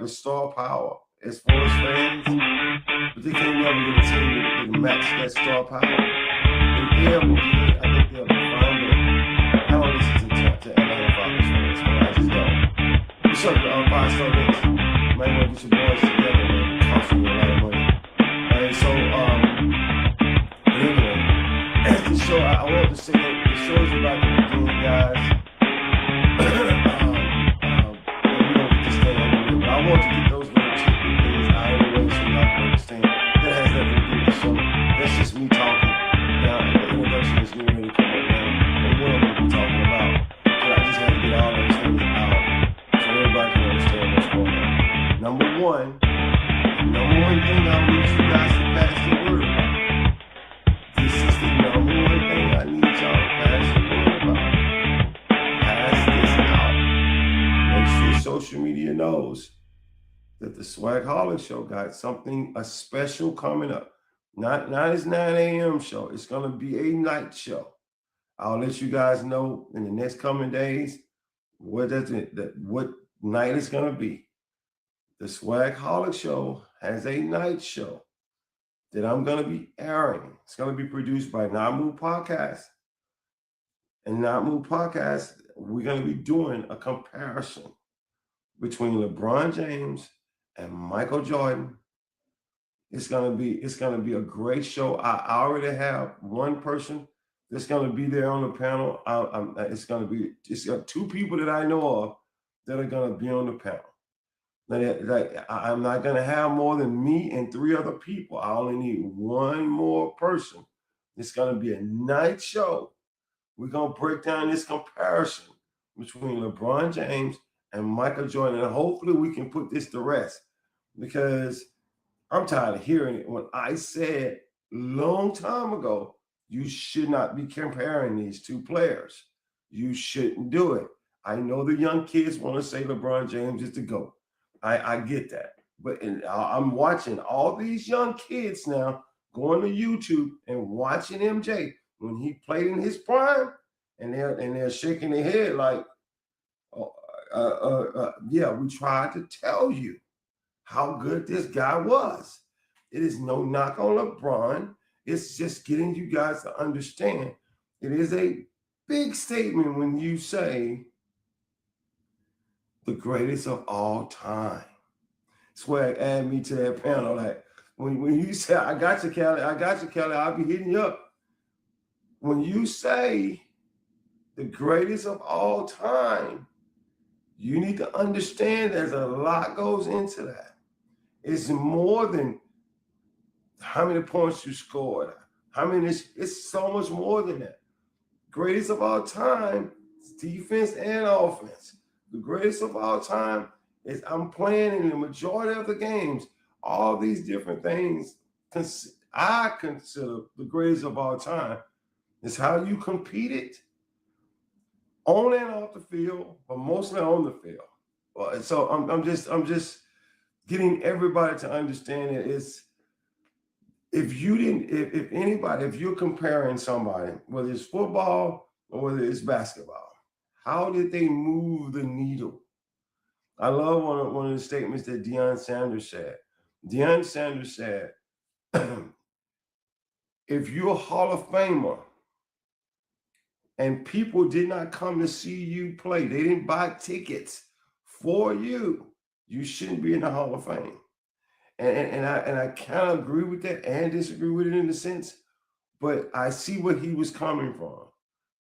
a star power as far as fans, but they can't never get a team that can match that star power. If they ever did, I think they'll find it. I don't listen to Atlanta Falcons fans, man. I just don't. What's up, 5-star Knicks? Might want to get your boys together, man. It costs you a lot of money. And so, anyway, as the show, I want to say that the show is about the beginning, guys. I want to get those little tidbit things out of the way so y'all can understand. That has nothing to do with the show. That's just me talking. Now, the introduction is getting ready to come up now. And what I'm going to be talking about. So I just have to get all those things out so everybody can understand what's going on. Number one thing I need you guys to pass the word about. This is the number one thing I need y'all to pass the word about. Pass this out. Make sure social media knows that the Swagghollic show got something, a special coming up. Not his 9 a.m. show. It's going to be a night show. I'll let you guys know in the next coming days what night it's going to be. The Swagghollic show has a night show that I'm going to be airing. It's going to be produced by Namu Podcast. And Namu Podcast, we're going to be doing a comparison between LeBron James and Michael Jordan. It's gonna be a great show. I already have one person that's gonna be there on the panel. It's got two people that I know of that are gonna be on the panel. I'm not gonna have more than me and 3 other people. I only need one more person. It's gonna be a night show. We're gonna break down this comparison between LeBron James and Michael Jordan, and hopefully we can put this to rest, because I'm tired of hearing it. When I said long time ago, you should not be comparing these two players. You shouldn't do it. I know the young kids want to say LeBron James is the GOAT. I get that. But I'm watching all these young kids now going to YouTube and watching MJ when he played in his prime, and they're shaking their head like, yeah, we tried to tell you how good this guy was. It is no knock on LeBron. It's just getting you guys to understand. It is a big statement when you say the greatest of all time. Swag, add me to that panel. Like when you say, I got you, Kelly, I'll be hitting you up. When you say the greatest of all time, you need to understand there's a lot goes into that. It's more than how many points you scored. It's so much more than that. Greatest of all time is defense and offense. The greatest of all time is I'm playing in the majority of the games. All these different things I consider the greatest of all time is how you competed on and off the field, but mostly on the field. So I'm just getting everybody to understand it. It's if you're comparing somebody, whether it's football or whether it's basketball, how did they move the needle? I love one of the statements that Deion Sanders said. Deion Sanders said, if you're a Hall of Famer and people did not come to see you play, they didn't buy tickets for you, you shouldn't be in the Hall of Fame. And I kind of agree with that and disagree with it in a sense, but I see where he was coming from.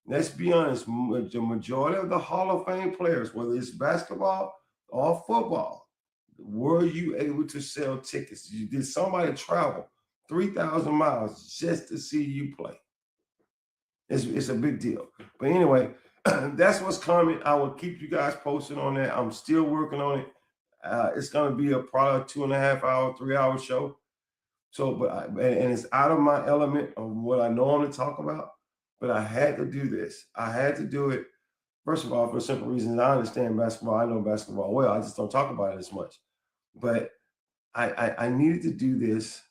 Let's be honest, the majority of the Hall of Fame players, whether it's basketball or football, were you able to sell tickets? Did somebody travel 3,000 miles just to see you play? It's a big deal. But anyway, that's what's coming. I will keep you guys posted on that. I'm still working on it. It's going to be probably a 2.5 hour, 3 hour show. So, and it's out of my element of what I normally talk about, but I had to do this. I had to do it, first of all, for a simple reason. I understand basketball. I know basketball well. I just don't talk about it as much. But I needed to do this,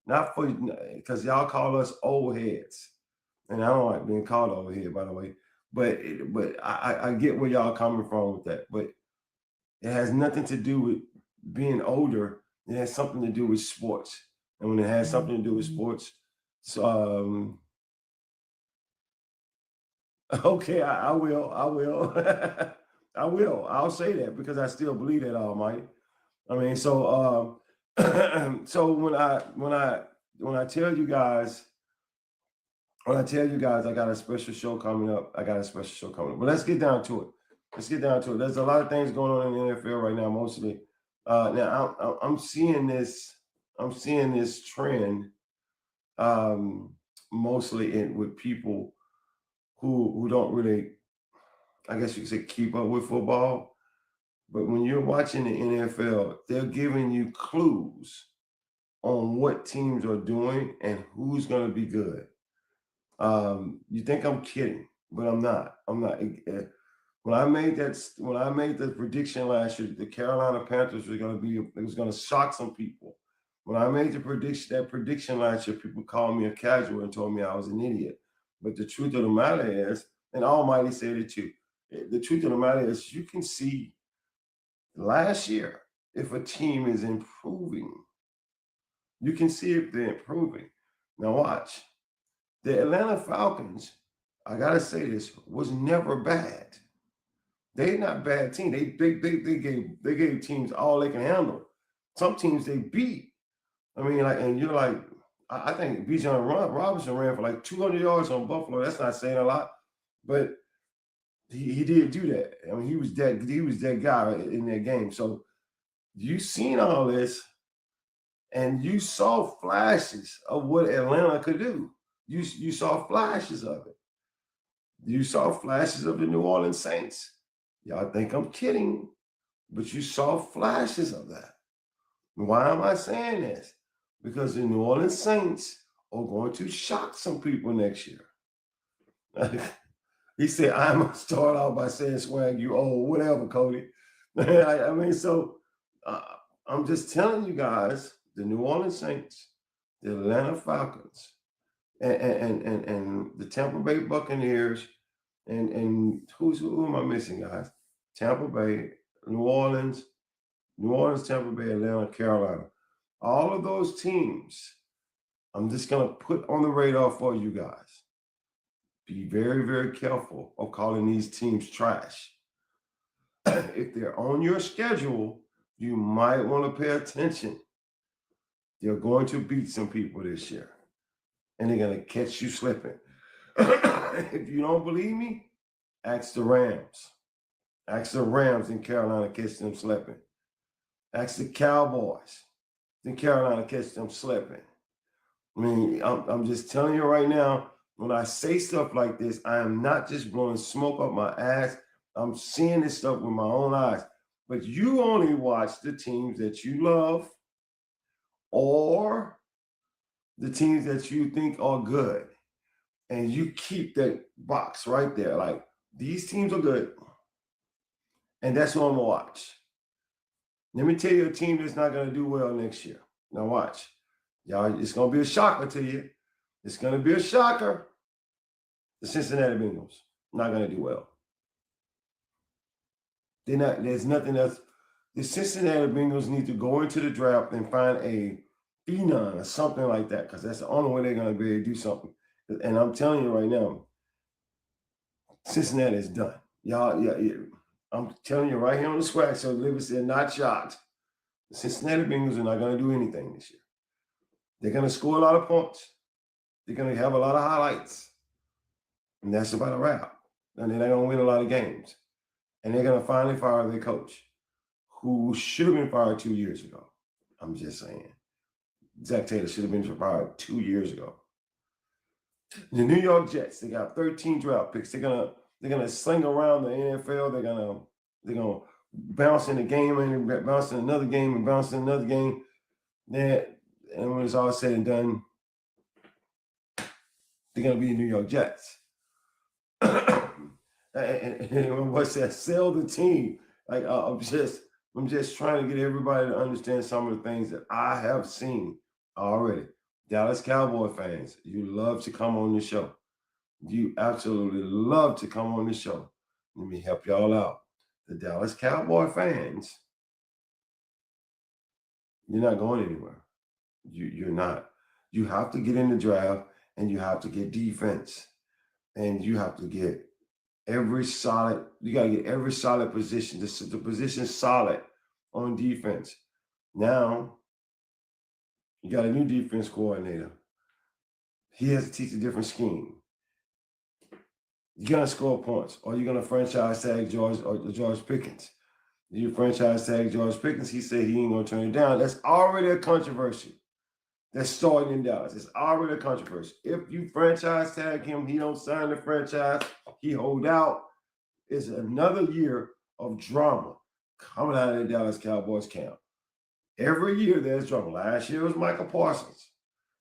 not for, because y'all call us old heads. And I don't like being called old head, by the way. But I get where y'all coming from with that. But it has nothing to do with being older, it has something to do with sports. And when it has something to do with sports, so, okay, I will. I will. I will. I'll say that because I still believe that Almighty. I mean, so so when I tell you guys, I got a special show coming up. I got a special show coming up. But let's get down to it. Let's get down to it. There's a lot of things going on in the NFL right now, mostly. Now I'm seeing this. I'm seeing this trend, mostly with people who don't really, I guess you could say, keep up with football. But when you're watching the NFL, they're giving you clues on what teams are doing and who's going to be good. You think I'm kidding, but I'm not. I'm not. When I made the prediction last year, the Carolina Panthers were going to be, it was going to shock some people. When I made that prediction last year, people called me a casual and told me I was an idiot. But the truth of the matter is, and Almighty said it too. The truth of the matter is, you can see last year if a team is improving. You can see if they're improving. Now watch. The Atlanta Falcons, I gotta say this, was never bad. They're not a bad team. They gave teams all they can handle. Some teams they beat. I mean, like, and you're like, I think Bijan Robinson ran for like 200 yards on Buffalo. That's not saying a lot, but he did do that. I mean, he was that guy in that game. So you seen all this, and you saw flashes of what Atlanta could do. You saw flashes of it. You saw flashes of the New Orleans Saints. Y'all think I'm kidding, but you saw flashes of that. Why am I saying this? Because the New Orleans Saints are going to shock some people next year. He said, I'm going to start off by saying, Swag, you old, whatever, Cody. I mean, so I'm just telling you guys, the New Orleans Saints, the Atlanta Falcons, and the Tampa Bay Buccaneers, and who am I missing, guys? Tampa Bay, New Orleans, Tampa Bay, Atlanta, Carolina. All of those teams, I'm just going to put on the radar for you guys. Be very, very careful of calling these teams trash. If they're on your schedule, you might want to pay attention. They're going to beat some people this year, and they're going to catch you slipping. If you don't believe me, ask the Rams. Ask the Rams in Carolina, catch them slipping. Ask the Cowboys in Carolina, catch them slipping. I mean, I'm just telling you right now, when I say stuff like this, I am not just blowing smoke up my ass. I'm seeing this stuff with my own eyes. But you only watch the teams that you love or the teams that you think are good. And you keep that box right there. Like, these teams are good. And that's what I'm going to watch. Let me tell you a team that's not going to do well next year. Now watch. Y'all, it's going to be a shocker to you. It's going to be a shocker. The Cincinnati Bengals not going to do well. There's nothing else. The Cincinnati Bengals need to go into the draft and find a phenom or something like that, because that's the only way they're going to be able to do something. And I'm telling you right now, Cincinnati is done. Y'all, yeah, I'm telling you right here on the Swag Show, Liberty said, not shocked. The Cincinnati Bengals are not going to do anything this year. They're going to score a lot of points. They're going to have a lot of highlights. And that's about a wrap. And they're not going to win a lot of games. And they're going to finally fire their coach, who should have been fired 2 years ago. I'm just saying. Zach Taylor should have been fired 2 years ago. The New York Jets, they got 13 draft picks. They're gonna sling around the NFL. They're gonna bounce in a game and bounce in another game and bounce in another game. And when it's all said and done, they're gonna be the New York Jets. and what's that? Sell the team. Like I'm just trying to get everybody to understand some of the things that I have seen already. Dallas Cowboy fans, you love to come on the show. You absolutely love to come on the show. Let me help y'all out. The Dallas Cowboy fans You're not going anywhere. You're not. You have to get in the draft and you have to get defense. And you have to get you got to get every solid position. The position solid on defense. Now, you got a new defense coordinator. He has to teach a different scheme. You're going to score points, or you're going to franchise tag George Pickens. You franchise tag George Pickens, he said he ain't going to turn it down. That's already a controversy. That's starting in Dallas. It's already a controversy. If you franchise tag him, he don't sign the franchise, he hold out. It's another year of drama coming out of the Dallas Cowboys camp. Every year there's drama. Last year was Michael Parsons.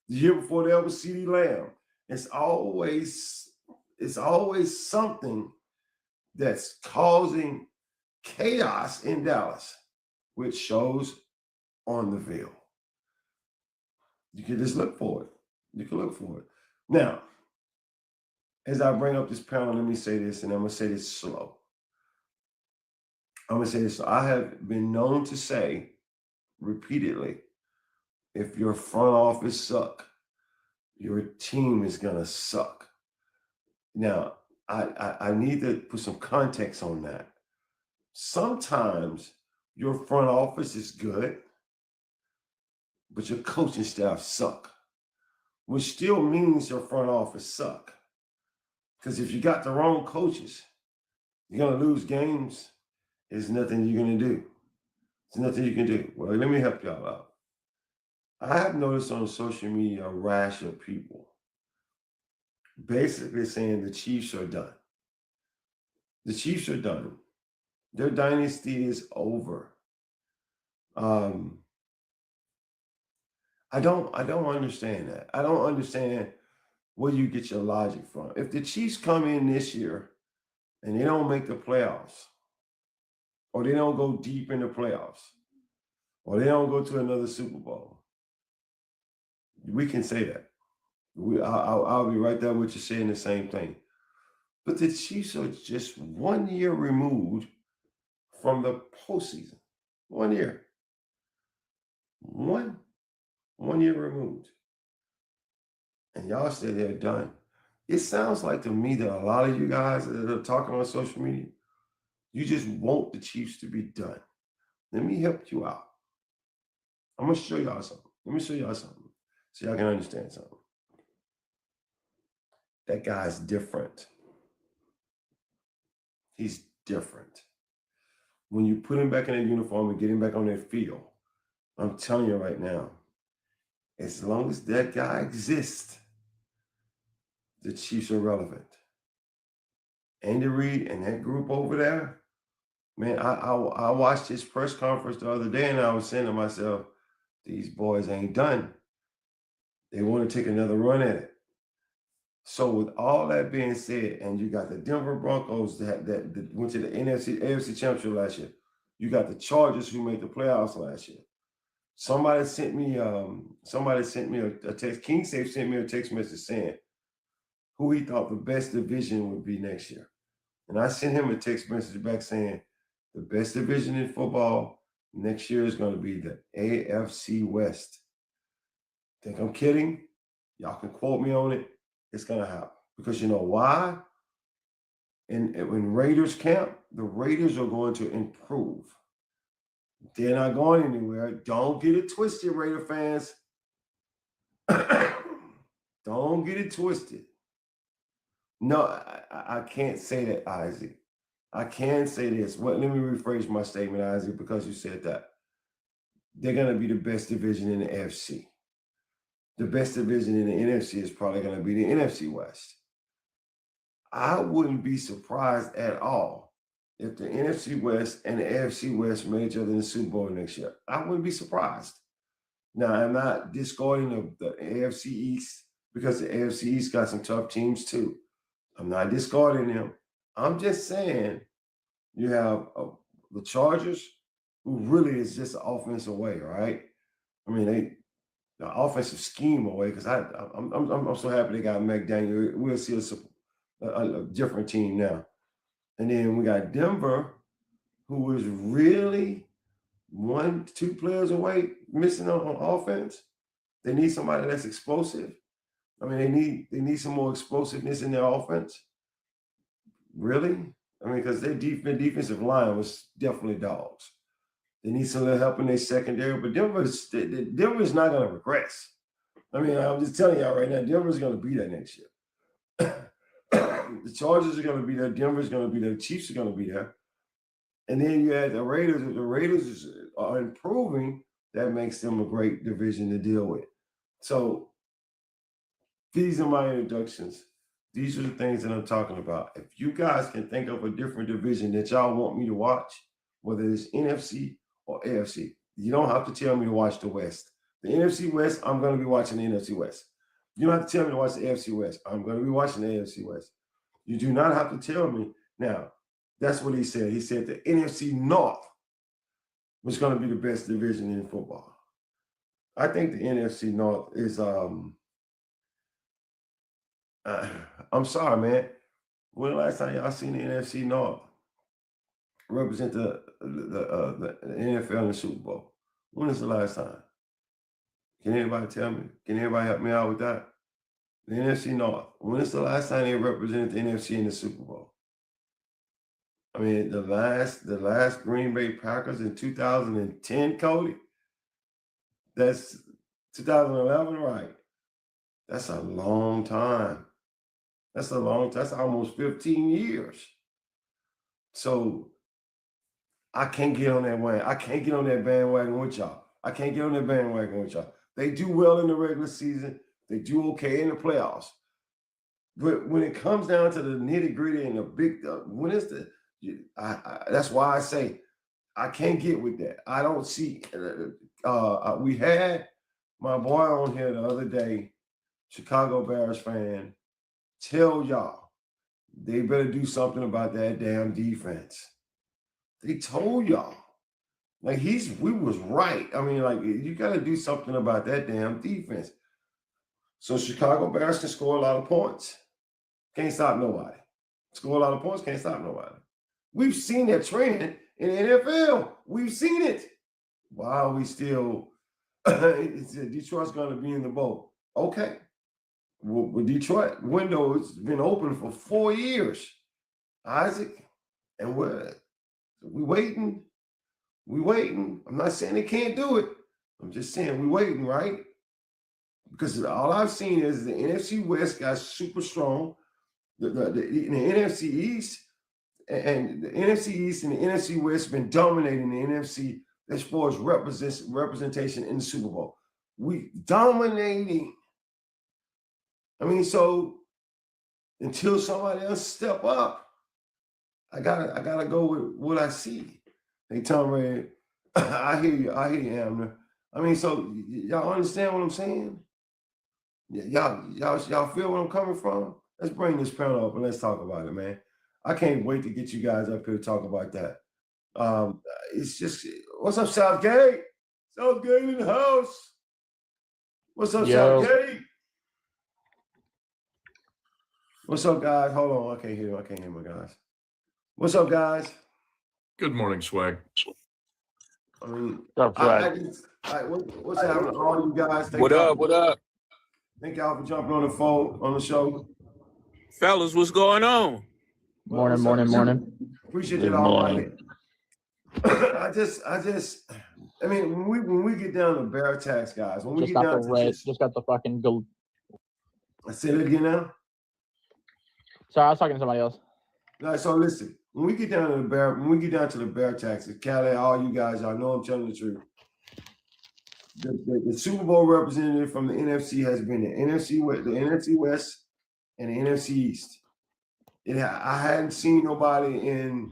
The year before that was CeeDee Lamb. It's always something that's causing chaos in Dallas, which shows on the field. You can just look for it. You can look for it. Now, as I bring up this panel, let me say this, and I'm going to say this slow. I have been known to say repeatedly, if your front office suck, your team is going to suck. Now, I need to put some context on that. Sometimes your front office is good, but your coaching staff suck, which still means your front office suck. Because if you got the wrong coaches, you're going to lose games. There's nothing you're going to do. There's nothing you can do. Well, let me help y'all out. I have noticed on social media a rash of people basically saying the Chiefs are done. The Chiefs are done. Their dynasty is over. I don't understand that. I don't understand where you get your logic from. If the Chiefs come in this year and they don't make the playoffs, or they don't go deep in the playoffs, or they don't go to another Super Bowl, we can say that. I'll be right there with you saying the same thing. But the Chiefs are just 1 year removed from the postseason. 1 year. One year removed. And y'all say they're done. It sounds like to me that a lot of you guys that are talking on social media, you just want the Chiefs to be done. Let me help you out. I'm going to show y'all something. Let me show y'all something so y'all can understand something. That guy's different. He's different. When you put him back in a uniform and get him back on that field, I'm telling you right now, as long as that guy exists, the Chiefs are relevant. Andy Reid and that group over there, man, I watched his press conference the other day and I was saying to myself, these boys ain't done. They want to take another run at it. So with all that being said, and you got the Denver Broncos that went to the AFC Championship last year. You got the Chargers who made the playoffs last year. Somebody sent me a text. King Safe sent me a text message saying who he thought the best division would be next year. And I sent him a text message back saying the best division in football next year is going to be the AFC West. Think I'm kidding? Y'all can quote me on it. It's going to happen. Because you know why? In Raiders camp, the Raiders are going to improve. They're not going anywhere. Don't get it twisted, Raider fans. Don't get it twisted. No, I can't say that, Isaac. I can say this. Let me rephrase my statement, Isaac, because you said that. They're going to be the best division in the AFC. The best division in the NFC is probably going to be the NFC West. I wouldn't be surprised at all if the NFC West and the AFC West made each other in the Super Bowl next year. I wouldn't be surprised. Now, I'm not discarding the AFC East because the AFC East got some tough teams too. I'm not discarding them. I'm just saying you have the Chargers, who really is just an offensive way, right? I mean, the offensive scheme away, because I'm so happy they got McDaniel. We'll see a different team now. And then we got Denver, who is really 1, 2 players away, missing on offense. They need somebody that's explosive. I mean, they need some more explosiveness in their offense. Really? I mean, because their defensive line was definitely dogs. They need some little help in their secondary, but Denver's not going to regress. I mean, I'm just telling y'all right now, Denver's going to be there next year. The Chargers are going to be there. Denver's going to be there. The Chiefs are going to be there. And then you add the Raiders. If the Raiders are improving, that makes them a great division to deal with. So these are my introductions. These are the things that I'm talking about. If you guys can think of a different division that y'all want me to watch, whether it's NFC or AFC, you don't have to tell me to watch the West. The NFC West, I'm going to be watching the NFC West. You don't have to tell me to watch the AFC West. I'm going to be watching the AFC West. You do not have to tell me. Now, that's what he said. He said the NFC North was going to be the best division in football. I think the NFC North is I'm sorry, man. When the last time y'all seen the NFC North represent the NFL in the Super Bowl? When is the last time? Can anybody tell me? Can anybody help me out with that? The NFC North. When is the last time they represented the NFC in the Super Bowl? I mean, the last Green Bay Packers in 2010, Cody. That's 2011, right? That's a long time. That's almost 15 years. So I can't get on that wagon. I can't get on that bandwagon with y'all. They do well in the regular season. They do okay in the playoffs. But when it comes down to the nitty gritty and the big, that's why I say I can't get with that. I don't see. We had my boy on here the other day, Chicago Bears fan, tell y'all they better do something about that damn defense. They told y'all. Like we was right. I mean, like, you got to do something about that damn defense. So Chicago Bears can score a lot of points. Can't stop nobody. Score a lot of points, can't stop nobody. We've seen that trend in the NFL. We've seen it. Why are we still Detroit's going to be in the bowl? Okay. Well, Detroit window has been open for 4 years. Isaac, and we waiting. I'm not saying they can't do it. I'm just saying we waiting, right? Because all I've seen is the NFC West got super strong. The NFC East and the NFC East and the NFC West been dominating the NFC as far as representation in the Super Bowl. We dominating. I mean, so until somebody else step up, I gotta go with what I see. Hey, Tom Ray, I hear you, Amner. I mean, so y'all understand what I'm saying? Y'all feel where I'm coming from? Let's bring this panel up and let's talk about it, man. I can't wait to get you guys up here to talk about that. It's just, what's up, Southgate? Southgate in the house. What's up, Southgate? What's up, guys? Hold on, I can't hear my guys. What's up, guys? Good morning, Swag. I mean, what's happening to all you guys? What up? Thank y'all for jumping on the show. Fellas, what's going on? Morning. Appreciate it all right. I mean, when we get down to bear attacks, guys, when we Just get got down the to red, this, just got the fucking gold. I say that again now. Sorry, I was talking to somebody else. All right, so listen, when we get down to the bear taxes, Calais, all you guys, y'all know I'm telling the truth. The Super Bowl representative from the NFC has been the NFC West, and the NFC East. I hadn't seen nobody in.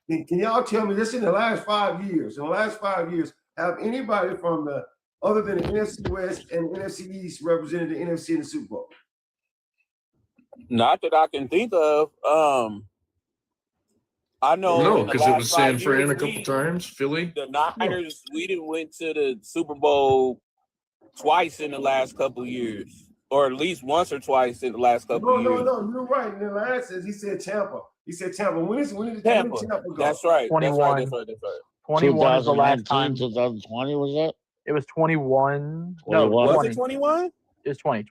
Can y'all tell me this in the last 5 years? In the last 5 years, have anybody from other than the NFC West and the NFC East represented the NFC in the Super Bowl? Not that I can think of. I know. No, because it was San Fran a couple times, Philly. The Niners, we didn't went to the Super Bowl twice in the last couple of years, or at least once or twice in the last couple of years. No, you're right. In the last, he said Tampa. When did Tampa. Tampa go? That's right. 21. That's right. 21 is the last 2019, time. 2020 was it? It was 21. No, 21? Was 20. it 21? It was 20.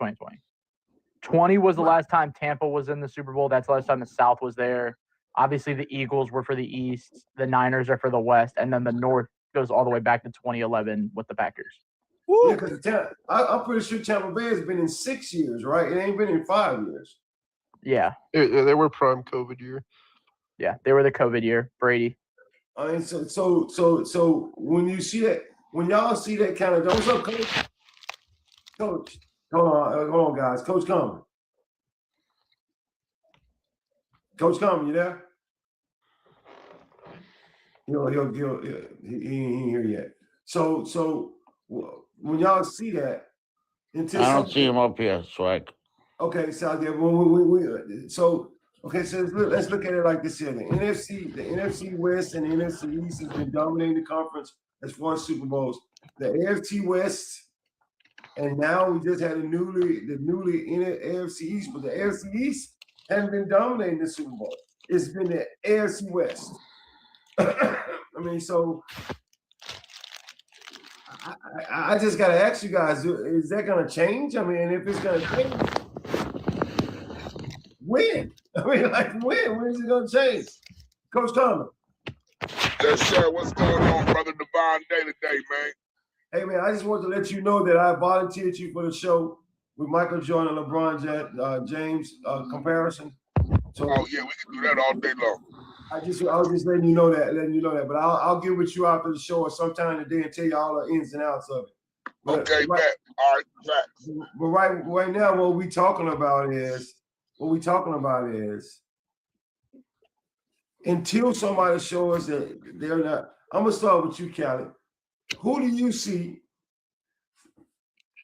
20 was the last time Tampa was in the Super Bowl. That's the last time the South was there. Obviously, the Eagles were for the East. The Niners are for the West. And then the North goes all the way back to 2011 with the Packers. Yeah, because I'm pretty sure Tampa Bay has been in 6 years, right? It ain't been in 5 years. Yeah. Yeah, they were prime COVID year. Yeah, they were the COVID year. Brady. I mean, so when you see that, when y'all see that kind of, what's up, Coach? Coach, hold on, guys. Coach Common. Coach Common, you there? He ain't here yet. So when y'all see that, until I don't see him up here, Swag. Okay, so let's look at it like this here. The NFC West and the NFC East has been dominating the conference as far as Super Bowls. The AFC West, and now we just had the newly in the AFC East, but the AFC East hasn't been dominating the Super Bowl. It's been the AFC West. I mean, so I just got to ask you guys, is that going to change? I mean, if it's going to change, when? I mean, like, when is it going to change? Coach Thomas. Yes, sir. What's going on, Brother Divine Day today, man? Hey, man, I just want to let you know that I volunteered you for the show with Michael Jordan and LeBron James comparison. So, oh, yeah, we can do that all day long. I was just letting you know that. But I'll get with you after the show or sometime today and tell you all the ins and outs of it. But, okay, bet. All right, bet. But right now, what we talking about is until somebody shows us that they're not. I'm gonna start with you, Callie. Who do you see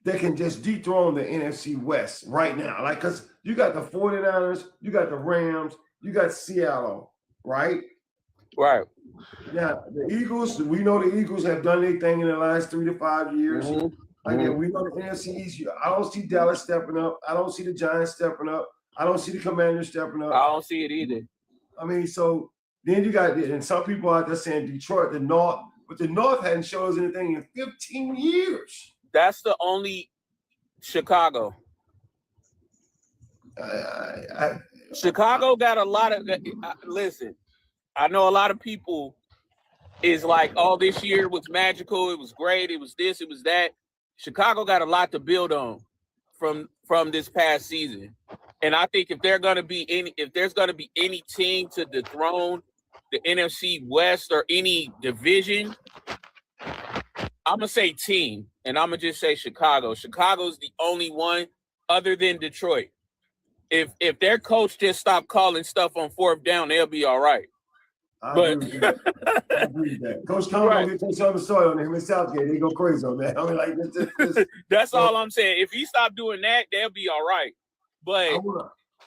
that can just dethrone the NFC West right now? Like, because you got the 49ers, you got the Rams, you got Seattle. Right? Right. Now, the Eagles, we know the Eagles have done their thing in the last 3 to 5 years. Again, we know the NFC East. I don't see Dallas stepping up. I don't see the Giants stepping up. I don't see the Commanders stepping up. I don't see it either. I mean, so then you got, and some people out there saying Detroit, the North, but the North hadn't shown us anything in 15 years. That's the only Chicago. Chicago got a lot of listen. I know a lot of people is like, oh, this year was magical. It was great. It was this. It was that. Chicago got a lot to build on from this past season, and I think if there's going to be any team to dethrone the NFC West or any division, I'm gonna say team, and I'm gonna just say Chicago. Chicago's the only one other than Detroit. If their coach just stopped calling stuff on fourth down, they'll be all right. I agree with that. Coach Tom gonna get some other story on him in Southgate. They go crazy on that. I mean, like this. That's all I'm saying. If he stopped doing that, they'll be all right. But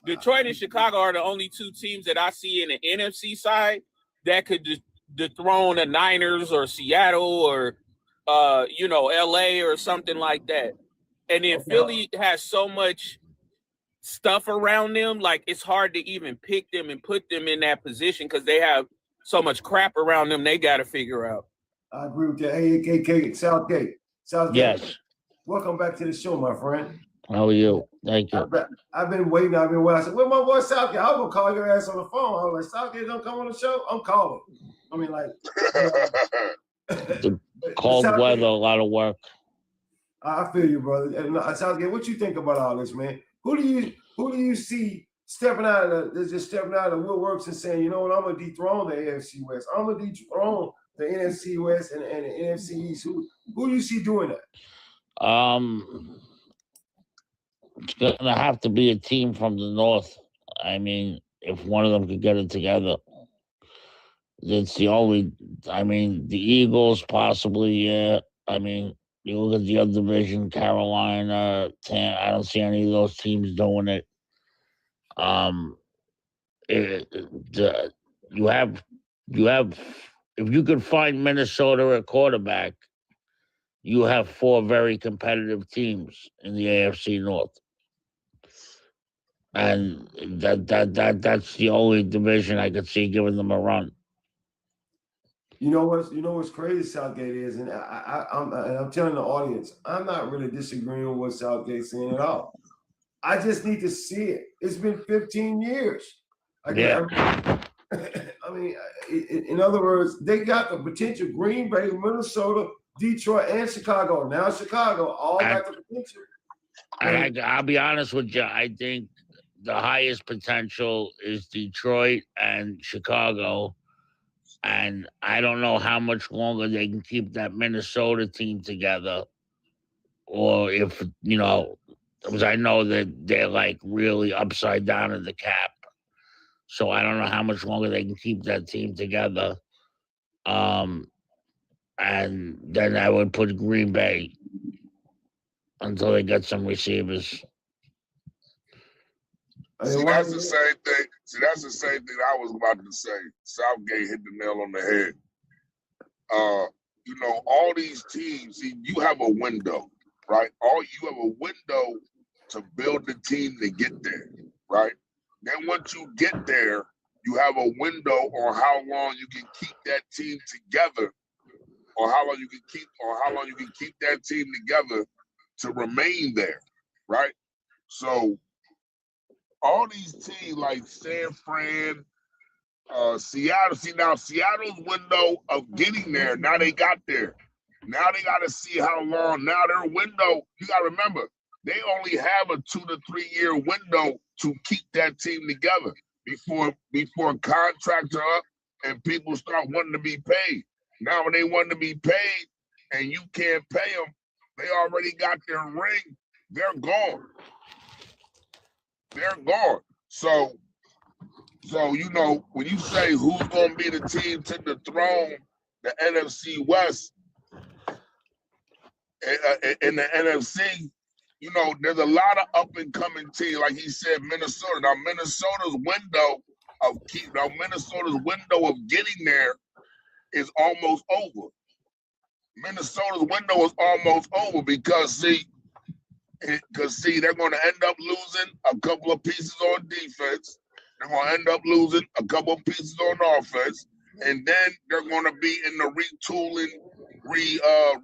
Detroit and Chicago are the only two teams that I see in the NFC side that could dethrone the Niners or Seattle or LA or something like that. And then Philly has so much stuff around them, like it's hard to even pick them and put them in that position because they have so much crap around them they got to figure out. I agree with that. Hey, Southgate. Yes. Welcome back to the show, my friend. How are you? Thank you. I've been waiting. I said, where my boy Southgate? I was going to call your ass on the phone. I was like, Southgate don't come on the show? I'm calling. I mean, like. The cold weather, a lot of work. I feel you, brother. And Southgate, what you think about all this, man? Who do you see stepping out of the woodworks and saying, you know what, I'm gonna dethrone the AFC West. I'm gonna dethrone the NFC West and the NFC East. Who do you see doing that? It's gonna have to be a team from the North. I mean, if one of them could get it together. It's the only, the Eagles possibly, yeah. I mean, you look at the other division, Carolina, I don't see any of those teams doing it. You have, if you could find Minnesota at quarterback, you have 4 very competitive teams in the AFC North. And that's the only division I could see giving them a run. You know what's crazy Southgate is, and I'm telling the audience, I'm not really disagreeing with what Southgate's saying at all. I just need to see it. It's been 15 years. Yeah. I mean, in other words, they got the potential. Green Bay, Minnesota, Detroit, and Chicago. Now Chicago all got the potential. And I'll be honest with you, I think the highest potential is Detroit and Chicago. And I don't know how much longer they can keep that Minnesota team together. Or if, because I know that they're like really upside down in the cap. So I don't know how much longer they can keep that team together. And then I would put Green Bay until they get some receivers. See, that's the same thing. See, that's the same thing I was about to say. Southgate hit the nail on the head. All these teams, see, you have a window, right? You have a window to build the team to get there, right? Then once you get there, you have a window on how long you can keep that team together, or how long you can keep that team together to remain there, right? So all these teams like San Fran, Seattle. See, now Seattle's window of getting there, now they got there. Now they got to see how long. Now their window, you got to remember, they only have a 2 to 3 year window to keep that team together before contracts are up and people start wanting to be paid. Now, when they want to be paid and you can't pay them, they already got their ring. They're gone. They're gone. So when you say who's going to be the team to dethrone the NFC West in the NFC, there's a lot of up and coming teams. Like he said, Minnesota. Now Minnesota's window of getting there is almost over. Minnesota's window is almost over because they're going to end up losing a couple of pieces on defense. They're going to end up losing a couple of pieces on offense, and then they're going to be in the retooling,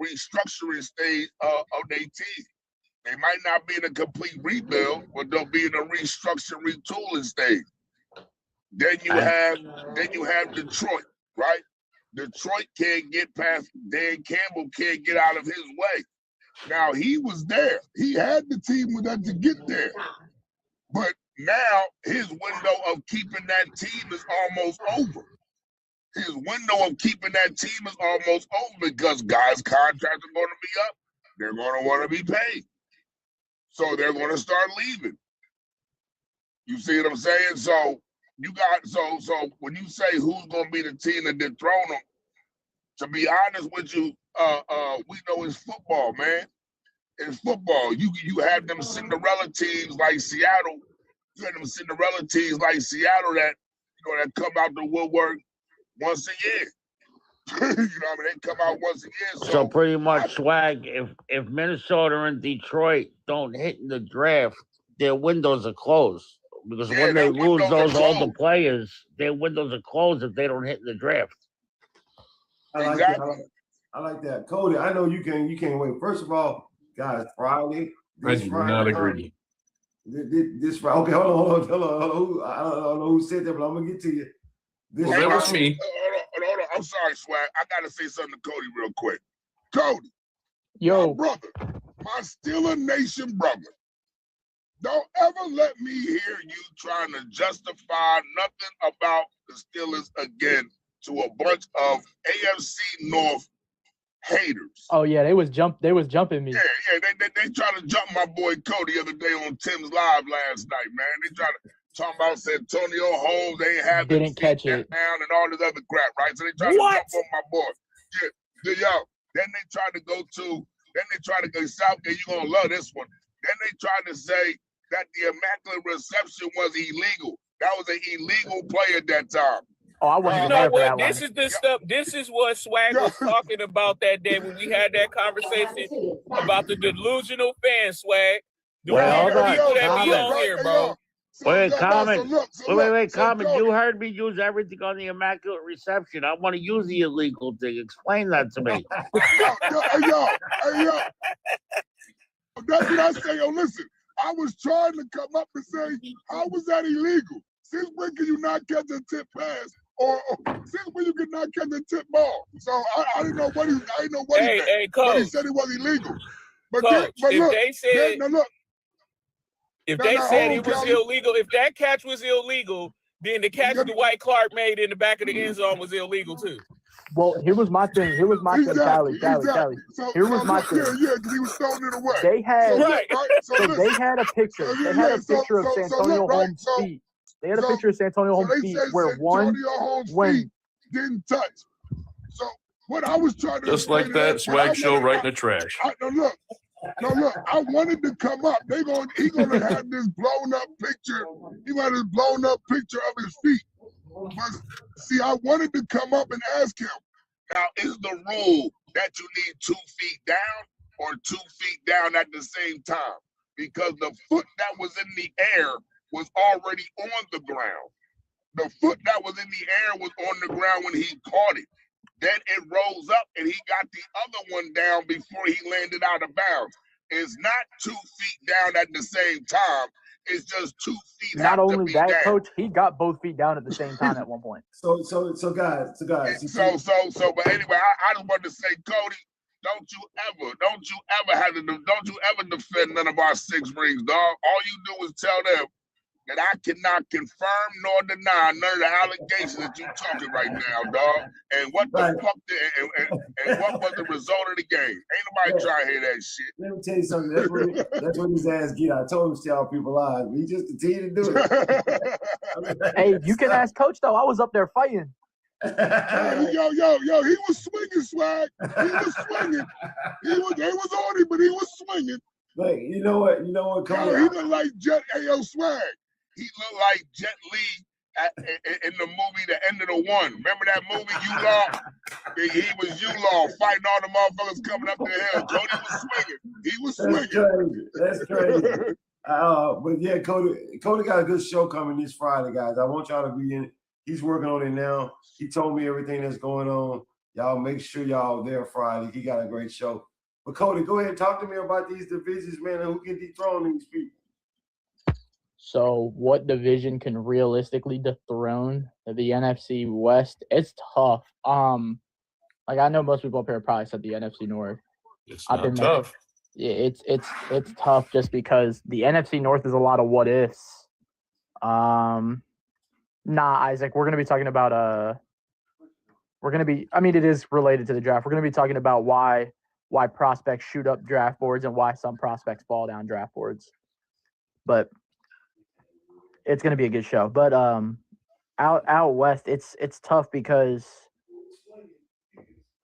restructuring stage of their team. They might not be in a complete rebuild, but they'll be in a restructure, retooling stage. Then you have Detroit, right? Detroit can't get past. Dan Campbell can't get out of his way. Now he was there. He had the team with that to get there, but now his window of keeping that team is almost over. His window of keeping that team is almost over because guys' contracts are going to be up. They're going to want to be paid. So they're going to start leaving. You see what I'm saying? So so when you say who's going to be the team that dethrone them, to be honest with you, we know it's football, man. It's football. You have them Cinderella teams like Seattle. You have them Cinderella teams like Seattle that that come out the woodwork once a year. They come out once a year. So pretty much, Swag, if Minnesota and Detroit don't hit in the draft, their windows are closed. Because when they lose those older players, their windows are closed if they don't hit in the draft. I like that. Cody, I know you can't wait. First of all, guys, Friday. I do not agree. This Friday. Okay, hold on. I don't know who said that, but I'm gonna get to you. That was me. Hold on. I'm sorry, Swag. I gotta say something to Cody real quick. Cody, Yo, my brother, my Steeler Nation brother. Don't ever let me hear you trying to justify nothing about the Steelers again to a bunch of AFC North haters. Oh yeah, they was jumping me. Yeah, they tried to jump my boy Cody the other day on Tim's Live last night, man. They tried to talk about Santonio Holmes, they ain't have Didn't catch it down and all this other crap, right? So they tried to jump on my boy. Yeah. Then they tried to go Southgate, you're gonna love this one. Then they tried to say that the Immaculate Reception was illegal. That was an illegal play at that time. Oh, I wasn't You even know there for what? that This one. is the stuff. This is what Swag was talking about that day when we had that conversation about the delusional fan, Swag. The Well, people hold on. that be on here, bro. So, Wait, no, Common. so look, Wait, so Common. Cody, You heard me use everything on the Immaculate Reception. I want to use the illegal thing. Explain that to me. hey, yo. That's what I say. Yo, listen, I was trying to come up and say, how was that illegal? Since when can you not catch a tip pass? Or since when you could not catch a tip ball? So I didn't know what he meant. Hey, But he Coach. said it was illegal. But Coach, but if look, they said look. if Now, they now, said hold on, it was Kelly. illegal, if that catch was illegal, then the catch Yep. Dwight Clark made in the back of the end zone was illegal too. Well, here was my thing. Callie. So, Here was my thing. Yeah, because he was throwing it away. They had Right. So, so listen, they had a picture. They had a picture of Santonio Holmes' feet. They had a picture of Santonio Holmes' feet where one feet didn't touch. So what I was trying to Just like that swag show right in the trash. Look, I wanted to come up. He gonna have this blown up picture. He got this blown up picture of his feet. But see, I wanted to come up and ask him. Now, is the rule that you need 2 feet down or 2 feet down at the same time? Because the foot that was in the air was already on the ground. The foot that was in the air was on the ground when he caught it. Then it rose up and he got the other one down before he landed out of bounds. It's not 2 feet down at the same time. It's just 2 feet. Not have to only be that, down. Coach, he got both feet down at the same time at one point. So guys. But anyway, I just wanted to say, Cody, don't you ever defend none of our 6 rings, dog. All you do is tell them that I cannot confirm nor deny none of the allegations that you talking right now, dog. And what the fuck and what was the result of the game? Ain't nobody trying to hear that shit. Let me tell you something. That's what his ass get. I told him to stay all people live. He just continued to do it. Hey, you can ask Coach though. I was up there fighting. Yo, he was swinging, Swag. He was swinging. They was on him, but he was swinging. Like, you know what, Cody? He looked like Swag. He looked like Jet Li in the movie The End of the One. Remember that movie, You Law? He was You Law, fighting all the motherfuckers coming up the hill. Cody was swinging. He was swinging. That's crazy. But yeah, Cody got a good show coming this Friday, guys. I want y'all to be in it. He's working on it now. He told me everything that's going on. Y'all make sure y'all there Friday. He got a great show. But Cody, go ahead and talk to me about these divisions, man, and who can dethrone these people. So what division can realistically dethrone the NFC West? It's tough. Like I know most people up here probably said the NFC North. It's not tough. It's tough just because the NFC North is a lot of what ifs. Isaac, we're gonna be talking about it is related to the draft. We're gonna be talking about why prospects shoot up draft boards and why some prospects fall down draft boards. But it's gonna be a good show. But out west, it's tough because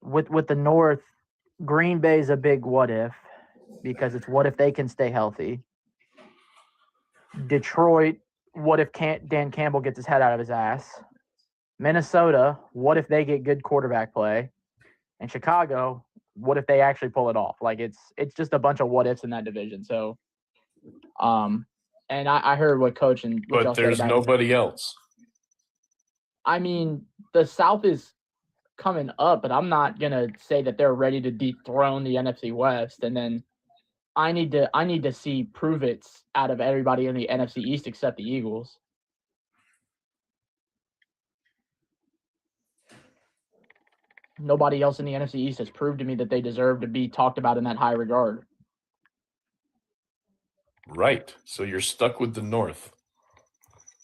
with the North, Green Bay's a big what if because it's what if they can stay healthy. Detroit, what if Dan Campbell gets his head out of his ass? Minnesota, what if they get good quarterback play? And Chicago, what if they actually pull it off? Like it's just a bunch of what ifs in that division. So, and I heard what Coach and what but there's nobody else. I mean, the South is coming up, but I'm not gonna say that they're ready to dethrone the NFC West. And then I need to see prove it's out of everybody in the NFC East except the Eagles. Nobody else in the NFC East has proved to me that they deserve to be talked about in that high regard. Right. So you're stuck with the North.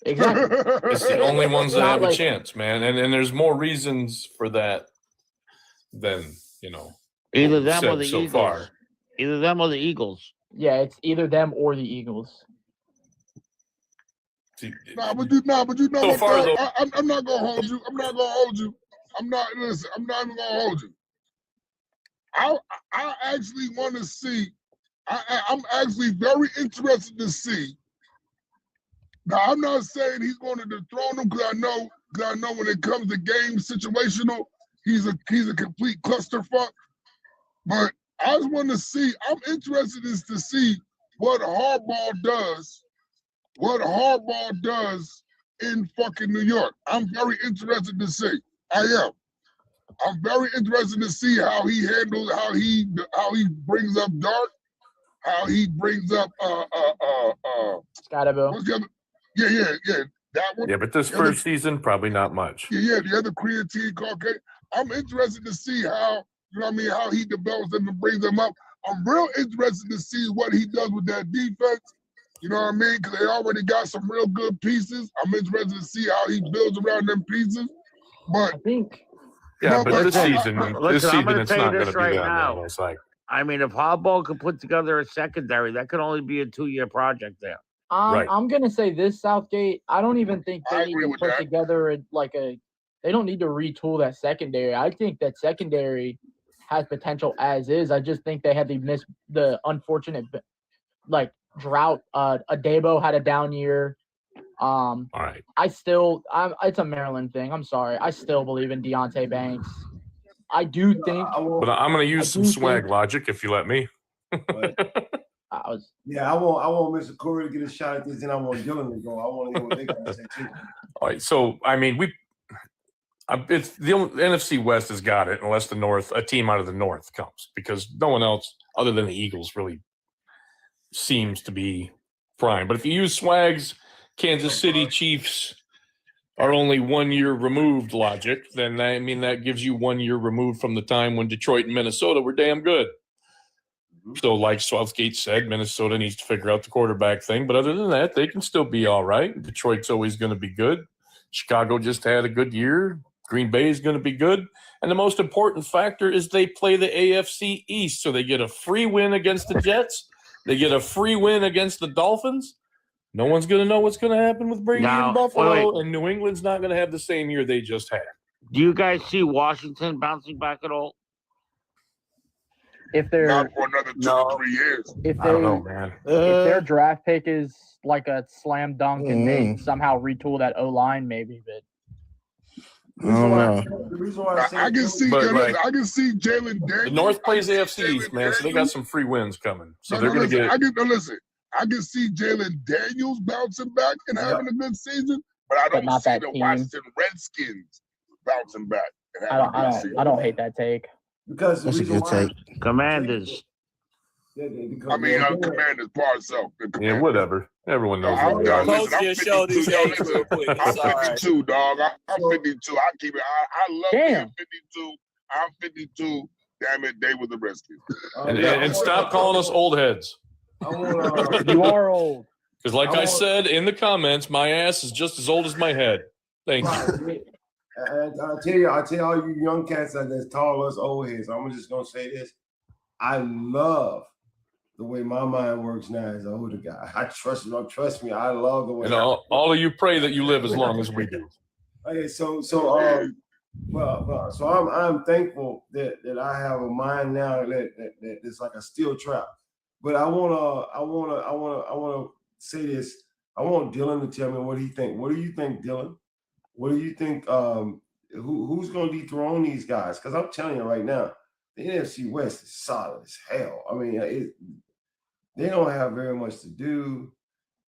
Exactly. It's the only ones that have like, a chance, man. And there's more reasons for that than, either them or the so Eagles. Far. Either them or the Eagles. Yeah, it's either them or the Eagles. But you know so what, far, though, I'm not gonna hold you. I'm not even gonna hold you. I actually want to see. I'm actually very interested to see. Now I'm not saying he's going to dethrone him because I know when it comes to game situational, he's a complete clusterfuck. But I just want to see. I'm interested to see what Harbaugh does what Harbaugh does in fucking New York. I'm very interested to see. I am. I'm very interested to see how he handles, how he brings up Dart, how he brings up Scottaboo. what's the other? Yeah. That one. Yeah, but this The other- first season, probably not much. Yeah, the other creatine Caucasian. I'm interested to see how, you know what I mean, how he develops them and brings them up. I'm real interested to see what he does with that defense. You know what I mean? Because they already got some real good pieces. I'm interested to see how he builds around them pieces. But I think. Yeah, No, but but this season, listen, I'm gonna it's tell you not going this to be right that, now. man. It's like, I mean, if Harbaugh could put together a secondary, that could only be a 2-year project there. Right. I'm gonna say this, Southgate. I don't even think I they need agree to with put that. together they don't need to retool that secondary. I think that secondary has potential as is. I just think they had the unfortunate drought. Adebo had a down year. all right. It's a Maryland thing. I'm sorry. I still believe in Deontay Banks. I do think But I'm going to use some swag logic if you let me. I want Mr. Corey to get a shot at this, and I want Dylan to go. I want to hear what they got to say too. All right. So, I mean, it's the NFC West has got it unless a team out of the North comes, because no one else other than the Eagles really seems to be prime. But if you use Swag's Kansas City Chiefs are only 1 year removed logic, then that gives you 1 year removed from the time when Detroit and Minnesota were damn good. So, like Southgate said, Minnesota needs to figure out the quarterback thing. But other than that, they can still be all right. Detroit's always going to be good. Chicago just had a good year. Green Bay is going to be good. And the most important factor is they play the AFC East. So they get a free win against the Jets. They get a free win against the Dolphins. No one's going to know what's going to happen with Brady Now, and Buffalo. wait. And New England's not going to have the same year they just had. Do you guys see Washington bouncing back at all? if they're not for another 2 to 3 years. if I don't know, they man. if their draft pick is like a slam dunk and they somehow retool that O line, maybe. But The reason why I say I can see, But, like, I can see Jalen Daniels. The North plays I can see AFC East, Jalen man, so they got Daniels. some free wins coming. So No, they're going to get listen. I can see Jalen Daniels bouncing back and having a good season, but I But don't not see that the team. Washington Redskins bouncing back and I having don't a good season. I don't hate that take. because the That's a reason good why take. Commanders. I mean, Commanders par itself. yeah, whatever. Everyone knows I'm what they are. done. Coach Listen, I'm just showed his 52, age real quick. I'm It's all right. 52, dog. I'm 52. I keep it. I love Damn. being 52. I'm 52. Damn it, they were the Redskins. And stop calling us old heads. I want You are old. Because like I said in the comments, my ass is just as old as my head. Thank you. I tell you all you young cats that's tall us old heads. I'm just gonna say this. I love the way my mind works now as an older guy. I trust me. I love the way. And all of you pray that you live as long as we do. Okay, so I'm thankful that I have a mind now that it's like a steel trap. But I wanna say this. I want Dylan to tell me what he think. What do you think, Dylan? What do you think? Who's gonna dethrone these guys? Because I'm telling you right now, the NFC West is solid as hell. I mean, they don't have very much to do.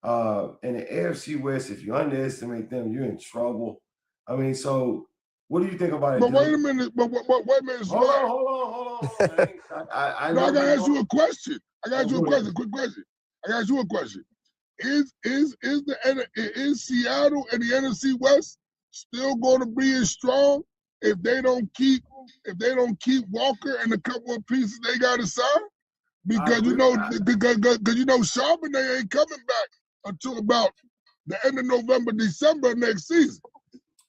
And the AFC West, if you underestimate them, you're in trouble. I mean, so what do you think about it? But Dylan? wait a minute. But wait a minute. Hold on. I gotta ask you a question. Quick question. I gotta ask you a question. Is Seattle and the NFC West still going to be as strong if they don't keep Walker and a couple of pieces they got to sign? Because because Sharp and they ain't coming back until about the end of November, December next season.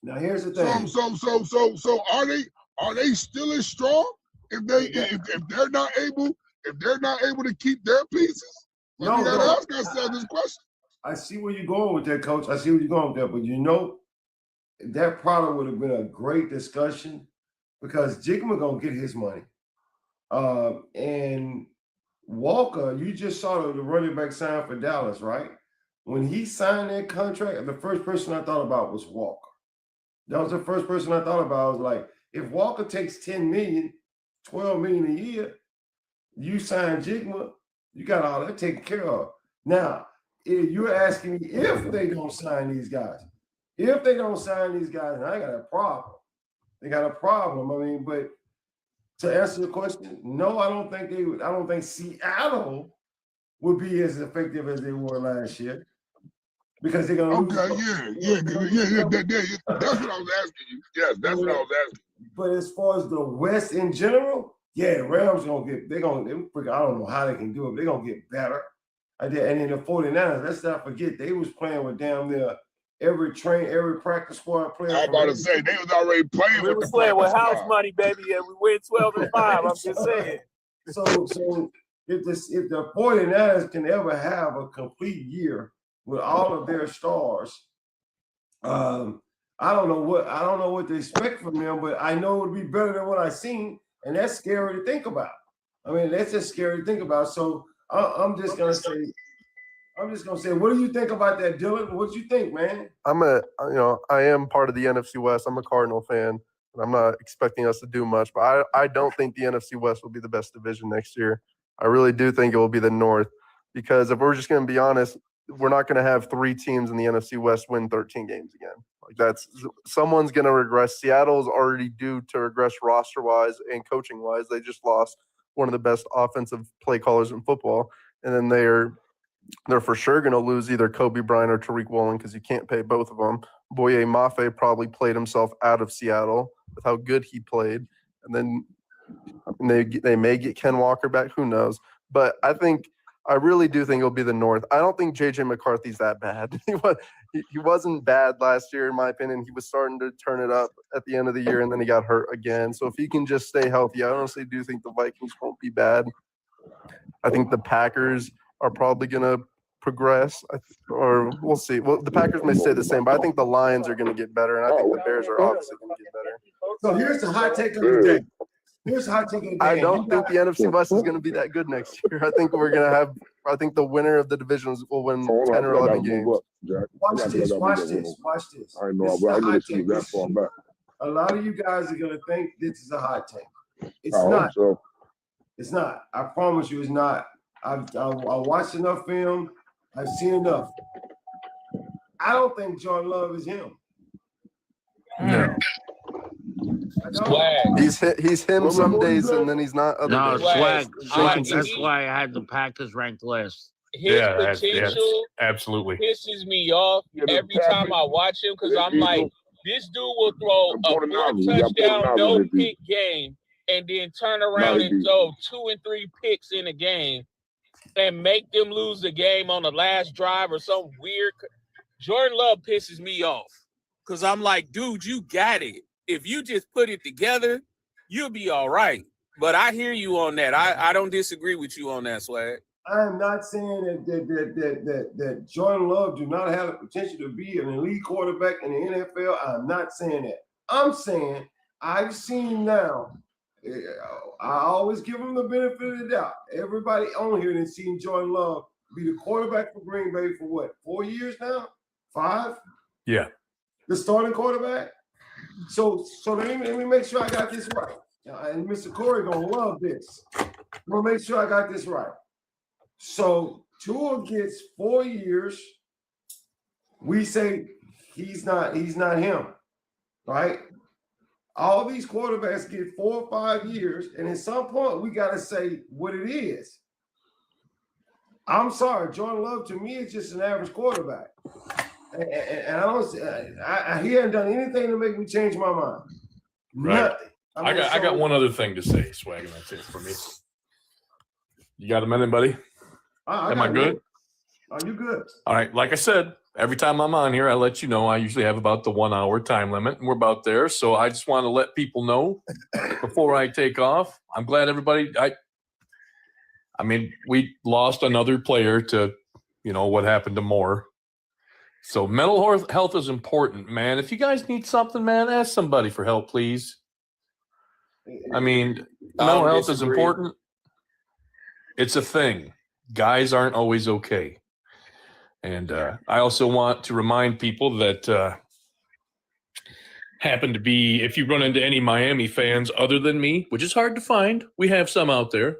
Now here's the thing. So are they still as strong if they're not able to keep their pieces? No, We gotta ask ourselves this question. I see where you're going with that, Coach. I see where you're going with that. But that probably would have been a great discussion because Jigma gonna get his money. And Walker, you just saw the running back sign for Dallas, right? When he signed that contract, the first person I thought about was Walker. That was the first person I thought about. I was like, if Walker takes 10 million, 12 million a year, you sign Jigma, you got all that taken care of. Now, You're asking me if they don't sign these guys. If they don't sign these guys, and I got a problem. They got a problem. I mean, but to answer the question, no, I don't think they would. I don't think Seattle would be as effective as they were last year because they're gonna lose. Okay, yeah. That's what I was asking you. Yes, that's what I was asking. But as far as the West in general, yeah, Rams I don't know how they can do it, but they're gonna get better. And then the 49ers, let's not forget, they was playing with damn near every practice squad player. I was about to say they was already playing We with was the playing with practice house squad. money, baby, and we win 12-5. I'm just saying. So if the 49ers can ever have a complete year with all of their stars, I don't know what to expect from them, but I know it would be better than what I've seen, and that's scary to think about. I mean, that's just scary to think about. So I'm just gonna say, what do you think about that, Dylan? What do you think, man? I am part of the NFC West. I'm a Cardinal fan, and I'm not expecting us to do much, but I don't think the NFC West will be the best division next year. I really do think it will be the North, because if we're just going to be honest, we're not going to have 3 teams in the NFC West win 13 games again. Like someone's going to regress. Seattle's already due to regress roster-wise and coaching-wise. They just lost one of the best offensive play callers in football, and then they're for sure going to lose either Kobe Bryant or Tariq Woolen because you can't pay both of them. Boye Mafe probably played himself out of Seattle with how good he played, and then they may get Ken Walker back. Who knows? But I really do think it'll be the North. I don't think J.J. McCarthy's that bad. He wasn't bad last year, in my opinion. He was starting to turn it up at the end of the year, and then he got hurt again. So if he can just stay healthy, I honestly do think the Vikings won't be bad. I think the Packers are probably going to progress, or we'll see. Well, the Packers may stay the same, but I think the Lions are going to get better, and I think the Bears are obviously going to get better. So here's the hot take of the day. I don't think the NFC West is going to be that good next year. I think I think the winner of the divisions will win 10 or 11 games. Watch this. I know, but I didn't see that far back. A lot of you guys are going to think this is a hot take. It's I hope not. so. It's not. I promise you it's not. I watched enough film. I've seen enough. I don't think Jordan Love is him. No. He's him some days, and then he's not other No, days. Swag. That's why I had the Packers ranked last. His potential absolutely pisses me off every time I watch him because I'm like, this dude will throw a 4-touchdown, no pick game, and then turn around and throw 2 and 3 picks in a game and make them lose the game on the last drive or some weird. Jordan Love pisses me off because I'm like, dude, you got it. If you just put it together, you'll be all right. But I hear you on that. I don't disagree with you on that, Swag. I am not saying that Jordan Love do not have the potential to be an elite quarterback in the NFL. I'm not saying that. I'm saying I've seen now. I always give him the benefit of the doubt. Everybody on here has seen Jordan Love be the quarterback for Green Bay for what, 4 years now? 5? Yeah. The starting quarterback. So let me make sure I got this right. And Mr. Corey gonna love this. I'm gonna make sure I got this right. So Tua gets 4 years. We say he's not him, right? All these quarterbacks get 4 or 5 years, and at some point we gotta say what it is. I'm sorry, Jordan Love to me is just an average quarterback. And I don't. He hasn't done anything to make me change my mind. Right. Nothing. I got one other thing to say, Swag, and that's it for me. You got a minute, buddy? Am I good? Are you good? All right. Like I said, every time I'm on here, I let you know I usually have about the 1 hour time limit, and we're about there. So I just want to let people know before I take off. I'm glad everybody. I mean, we lost another player to, what happened to Moore. So mental health is important, man. If you guys need something, man, ask somebody for help, please. I mean, mental health is important. It's a thing. Guys aren't always okay. And I also want to remind people that happen to be, if you run into any Miami fans other than me, which is hard to find, we have some out there.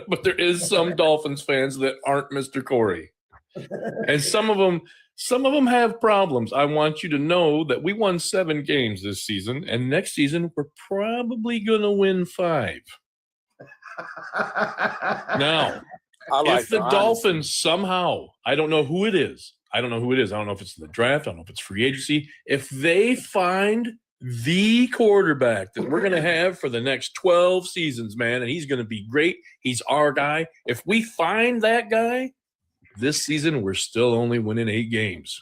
But there is some Dolphins fans that aren't Mr. Corey. And some of them have problems. I want you to know that we won 7 games this season, and next season we're probably going to win 5. Now, if the Dolphins somehow, I don't know who it is. I don't know if it's in the draft. I don't know if it's free agency. If they find the quarterback that we're going to have for the next 12 seasons, man, and he's going to be great. He's our guy. If we find that guy, this season we're still only winning 8 games.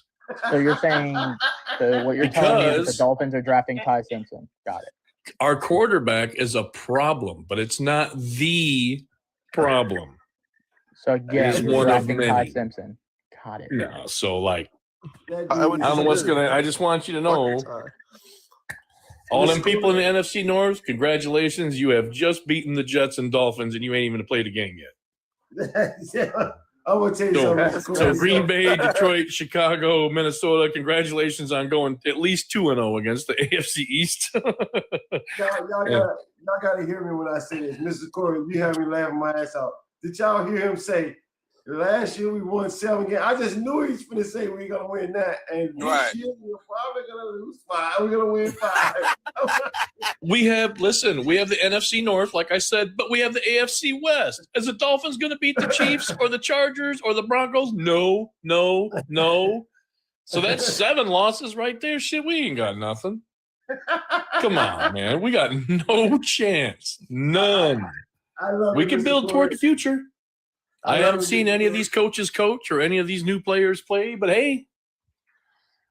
So you're saying what you're telling me is that the Dolphins are drafting Ty Simpson. Got it. Our quarterback is a problem, but it's not the problem. So again, it's you're one of drafting many. Ty Simpson. Got it. No, so like, I don't know what's gonna. I just want you to know, all them people in the NFC North, congratulations! You have just beaten the Jets and Dolphins, and you ain't even played a game yet. I'm gonna tell you something. So Green Bay, Detroit, Chicago, Minnesota, congratulations on going at least 2-0 against the AFC East. y'all gotta hear me when I say this. Mr. Corey, you have me laughing my ass out. Did y'all hear him say, last year we won 7 games? I just knew he was going to say we're going to win that. And this year we're probably going to lose 5. We're going to win 5. We have the NFC North, like I said, but we have the AFC West. Is the Dolphins going to beat the Chiefs or the Chargers or the Broncos? No. So that's 7 losses right there. Shit, we ain't got nothing. Come on, man. We got no chance. None. We can build toward the future. I haven't seen any of these coaches coach or any of these new players play, but hey,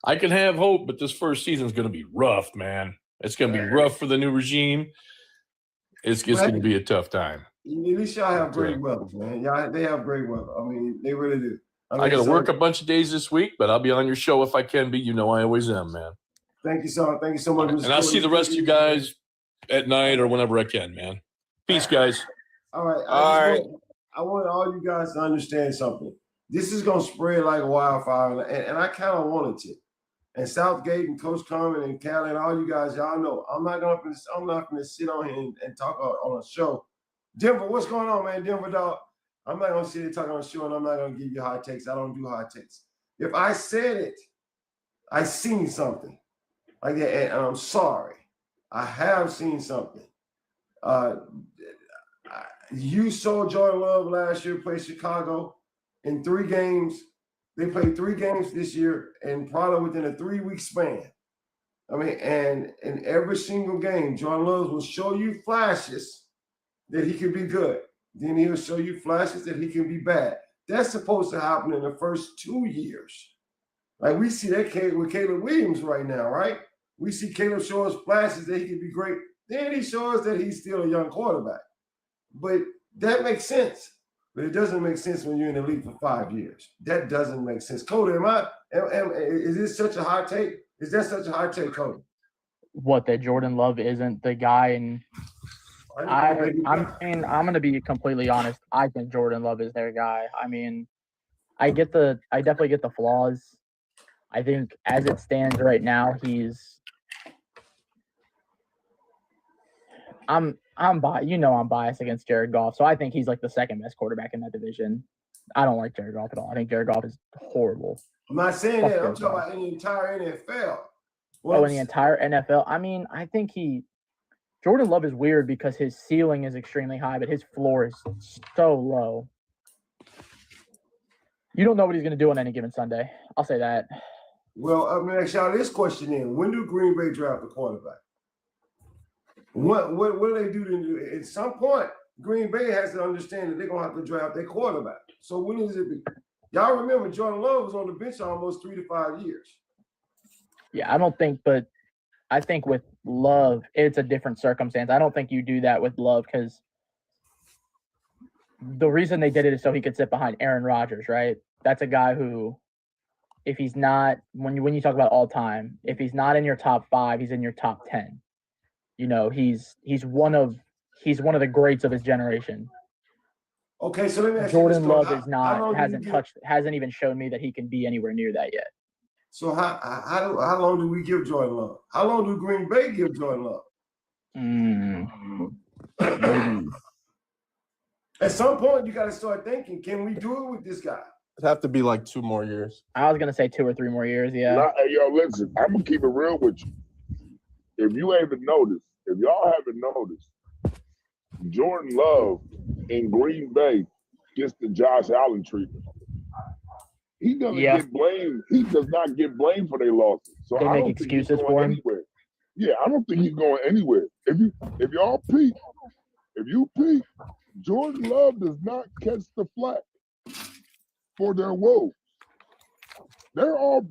I can have hope. But this first season is going to be rough, man. It's going to be rough for the new regime. It's going to be a tough time. At least y'all have great weather, man. They have great weather. I mean, they really do. I got to work a bunch of days this week, but I'll be on your show if I can be. You know I always am, man. Thank you so much. And I'll see the rest of you guys at night or whenever I can, man. Peace, guys. All right. I want all you guys to understand something. This is going to spread like wildfire, and I kind of wanted to. And Southgate and Coach Carmen and Callie and all you guys, y'all know I'm not going to sit on here and talk on a show. Denver, what's going on, man? Denver, dog. I'm not going to sit here talking on a show, and I'm not going to give you hot takes. I don't do hot takes. If I said it, I seen something like that, and I'm sorry. I have seen something. You saw Jordan Love last year play Chicago in 3 games. They played 3 games this year and probably within a 3-week span. I mean, and in every single game, Jordan Love will show you flashes that he can be good. Then he'll show you flashes that he can be bad. That's supposed to happen in the first 2 years. Like we see that with Caleb Williams right now, right? We see Caleb show us flashes that he can be great. Then he shows that he's still a young quarterback. But that makes sense. But it doesn't make sense when you're in the league for 5 years. That doesn't make sense. Cody, is this such a hot take? Is that such a hot take, Cody? What, that Jordan Love isn't the guy? And I'm going to be completely honest. I think Jordan Love is their guy. I mean, I definitely get the flaws. I think as it stands right now, I'm biased against Jared Goff, so I think he's like the second best quarterback in that division. I don't like Jared Goff at all. I think Jared Goff is horrible. I'm not saying that. I'm talking about in the entire NFL. In the entire NFL? I mean, I think Jordan Love is weird because his ceiling is extremely high, but his floor is so low. You don't know what he's going to do on any given Sunday. I'll say that. Well, I'm going to ask y'all this question then. When do Green Bay draft a quarterback? What do they do? At some point, Green Bay has to understand that they're going to have to draft their quarterback. So when is it? Y'all remember Jordan Love was on the bench almost 3 to 5 years. Yeah, but I think with Love, it's a different circumstance. I don't think you do that with Love because the reason they did it is so he could sit behind Aaron Rodgers, right? That's a guy who, if he's not, when you talk about all time, if he's not in your top 5, he's in your top 10. You know, he's one of the greats of his generation. Okay, so let me ask Jordan you Love hasn't even shown me that he can be anywhere near that yet. So how long do we give Jordan Love? How long do Green Bay give Jordan Love? At some point, you got to start thinking, can we do it with this guy? It'd have to be like 2 more years. I was gonna say 2 or 3 more years. Yeah. Hey, yo, listen, I'm gonna keep it real with you. If you haven't noticed, if y'all haven't noticed, Jordan Love in Green Bay gets the Josh Allen treatment. He doesn't get blamed. He does not get blamed for their losses. So They I make don't excuses think he's for going him. anywhere. Yeah, I don't think he's going anywhere. If y'all peek, Jordan Love does not catch the flack for their woes. They're all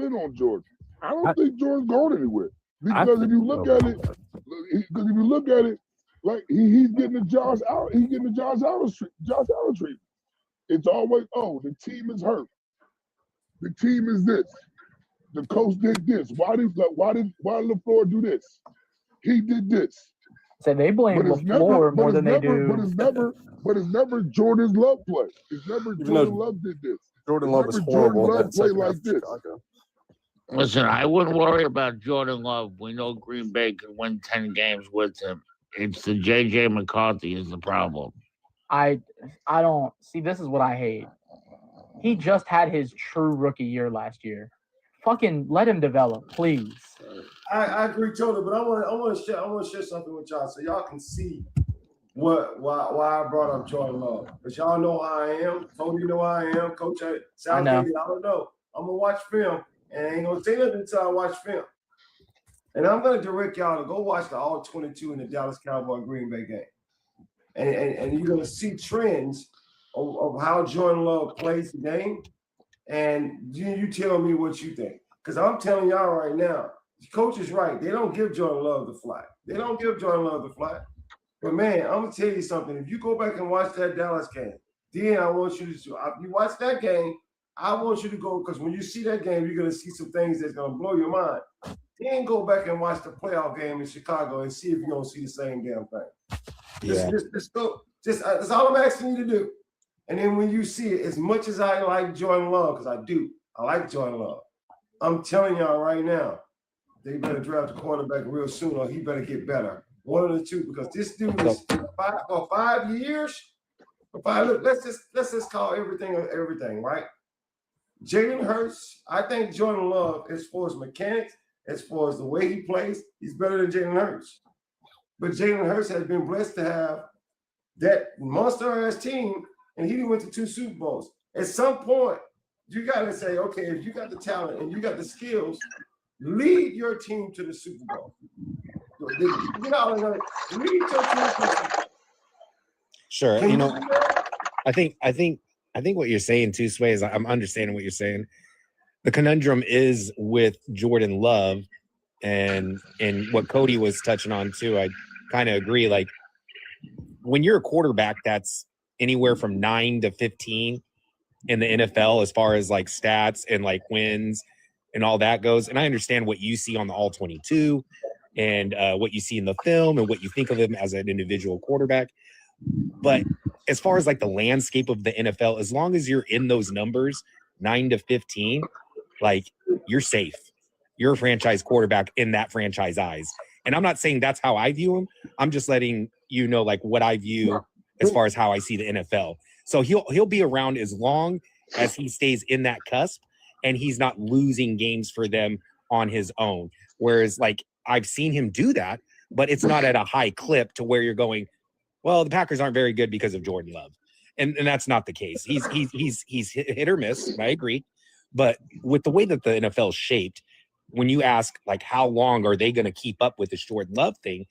in on Jordan. I don't think Jordan's going anywhere. Because if you look at it, like he's getting the Josh Allen treatment. It's always, the team is hurt. The team is this. The coach did this. Why did LaFleur do this? He did this. So they blame LaFleur more than they do. But it's never Jordan's Love play. It's never Jordan Love did this. Jordan Love was horrible. Jordan Love play like this. Listen, I wouldn't worry about Jordan Love. We know Green Bay could win 10 games with him. It's the J.J. McCarthy is the problem. I don't see. This is what I hate. He just had his true rookie year last year. Fucking let him develop, please. I agree totally, but I want to share something with y'all so y'all can see why I brought up Jordan Love. Because y'all know how I am. Cody know how I am. Coach Southgate, I don't know. I'm gonna watch film and I ain't gonna say nothing until I watch film. And I'm gonna direct y'all to go watch the All 22 in the Dallas Cowboy Green Bay game. And you're gonna see trends of how Jordan Love plays the game. And you tell me what you think. Because I'm telling y'all right now, the coach is right. They don't give Jordan Love the flag. But man, I'm gonna tell you something. If you go back and watch that Dallas game, then I want you to if you watch that game, I want you to go, because when you see that game, you're gonna see some things that's gonna blow your mind. Then go back and watch the playoff game in Chicago and see if you don't see the same damn thing. Yeah. That's all I'm asking you to do. And then when you see it, as much as I like Jordan Love, because I like Jordan Love, I'm telling y'all right now, they better draft a quarterback real soon or he better get better. One of the two, because this dude is 5 years. Let's just call everything, right? Jalen Hurts, I think Jordan Love, as far as mechanics, as far as the way he plays, he's better than Jalen Hurts. But Jalen Hurts has been blessed to have that monster-ass team, and he went to 2 Super Bowls. At some point, you got to say, okay, if you got the talent and you got the skills, lead your team to the Super Bowl. Lead your team to the Super Bowl. Sure. I think what you're saying too, Sway, is I'm understanding what you're saying. The conundrum is with Jordan Love and what Cody was touching on too. I kind of agree. Like when you're a quarterback that's anywhere from 9 to 15 in the NFL as far as like stats and like wins and all that goes. And I understand what you see on the All 22 and what you see in the film and what you think of him as an individual quarterback. But as far as like the landscape of the NFL, as long as you're in those numbers, 9 to 15, like you're safe. You're a franchise quarterback in that franchise eyes. And I'm not saying that's how I view him. I'm just letting you know like what I view as far as how I see the NFL. So he'll be around as long as he stays in that cusp and he's not losing games for them on his own. Whereas like I've seen him do that, but it's not at a high clip to where you're going, well, the Packers aren't very good because of Jordan Love. And that's not the case. He's hit or miss. I agree. But with the way that the NFL is shaped, when you ask like how long are they going to keep up with this Jordan Love thing?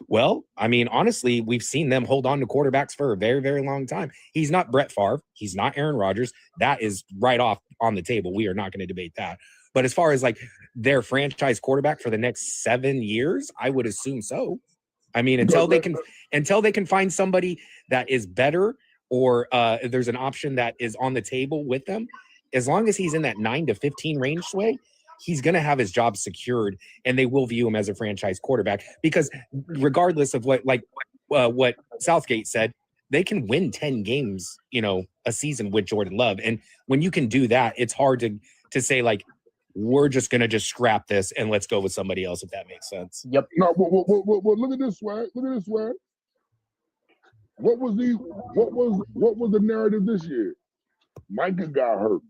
Well, I mean, honestly, we've seen them hold on to quarterbacks for a very, very long time. He's not Brett Favre. He's not Aaron Rodgers. That is right off on the table. We are not going to debate that. But as far as like their franchise quarterback for the next 7 years, I would assume so. I mean, until they can find somebody that is better or there's an option that is on the table with them, as long as he's in that 9 to 15 range, Sway, he's going to have his job secured and they will view him as a franchise quarterback because regardless of what Southgate said, they can win 10 games, a season with Jordan Love. And when you can do that, it's hard to say like, we're just going to just scrap this and let's go with somebody else, if that makes sense. Yep. No, well, look at this, Swag. Look at this, Swag. What was the narrative this year? Micah got hurt.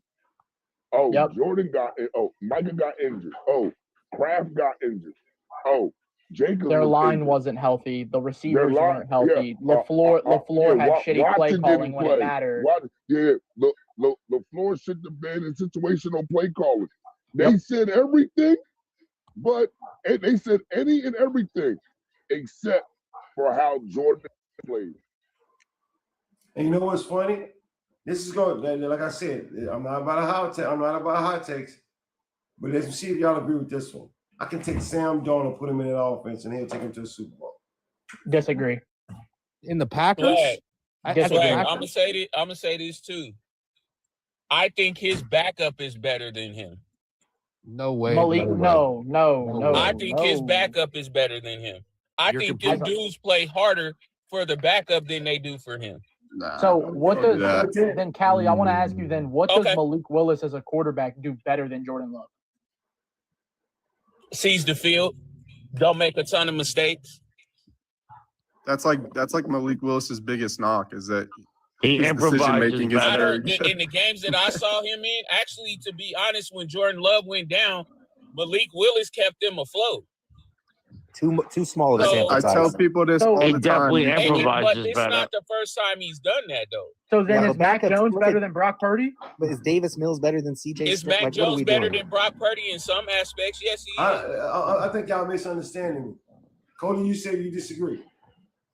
Oh, Yep. Jordan got. Oh, Micah got injured. Oh, Kraft got injured. Oh, Jacobs. Their was line injured. wasn't healthy. The Their receivers line, weren't healthy. yeah. LaFleur had shitty play Watson calling didn't when play. it mattered. LaFleur should have been in situational play calling. They Yep. said everything, but they said any and everything except for how Jordan played. And you know what's funny? This is going, like I said, I'm not about hot takes, but let's see if y'all agree with this one. I can take Sam Darnold, put him in an offense, and he'll take him to the Super Bowl. Disagree. In the Packers, Swag. I think Swag, I'm gonna say this too. I think his backup is better than him. no way. Malik, no way. no. I think his backup is better than him. I You're think them dudes play harder for the backup than they do for him. So what does then, Callie? I want to ask you then, what does Okay. Malik Willis as a quarterback do better than Jordan Love? Sees the field, don't make a ton of mistakes. That's like Malik Willis's biggest knock is that He his decision improvises making is better. very. In the games that I saw him in, actually, to be honest, when Jordan Love went down, Malik Willis kept them afloat. Too small of a So- sample I size. tell people this So- all He the definitely time. improvises But it's better. not the first time he's done that, though. So then Yeah, is but Mac backups- Jones look better at- than Brock Purdy? But is Davis Mills better than CJ? Is Stroud? Mac Like, what are Jones we better doing? than Brock Purdy in some aspects? Yes, he is. I think y'all misunderstanding me. Cody, you said you disagree.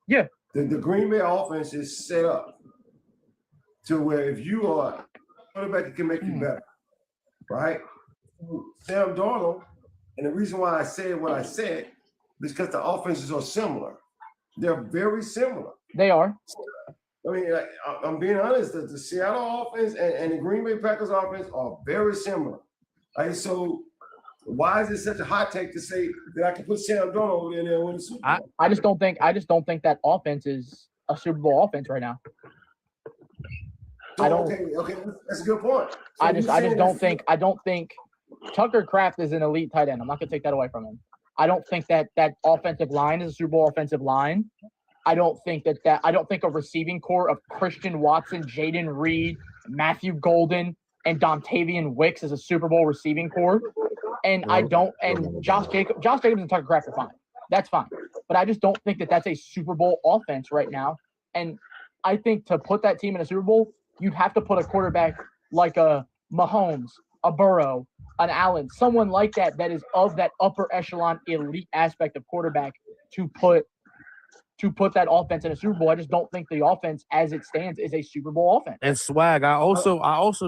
Yeah. The Green Bay offense is set up to where if you are quarterback, it can make you better, right? Sam Darnold, and the reason why I said what I said is because the offenses are similar. They're very similar. They are. I mean, I'm being honest. The Seattle offense and the Green Bay Packers offense are very similar. Right? So why is it such a hot take to say that I can put Sam Darnold over there and win the Super Bowl? I just don't think that offense is a Super Bowl offense right now. So, I don't- Okay, that's a good point. So I you're just saying don't think Tucker Kraft is an elite tight end. I'm not gonna take that away from him. I don't think that offensive line is a Super Bowl offensive line. I don't think a receiving core of Christian Watson, Jaden Reed, Matthew Golden, and Dontavian Wicks is a Super Bowl receiving core. And Josh Jacobs and Tucker Kraft are fine. That's fine. But I just don't think that that's a Super Bowl offense right now. And I think to put that team in a Super Bowl, you'd have to put a quarterback like a Mahomes, a Burrow, an Allen, someone like that is of that upper echelon elite aspect of quarterback to put that offense in a Super Bowl. I just don't think the offense as it stands is a Super Bowl offense. And Swag, I also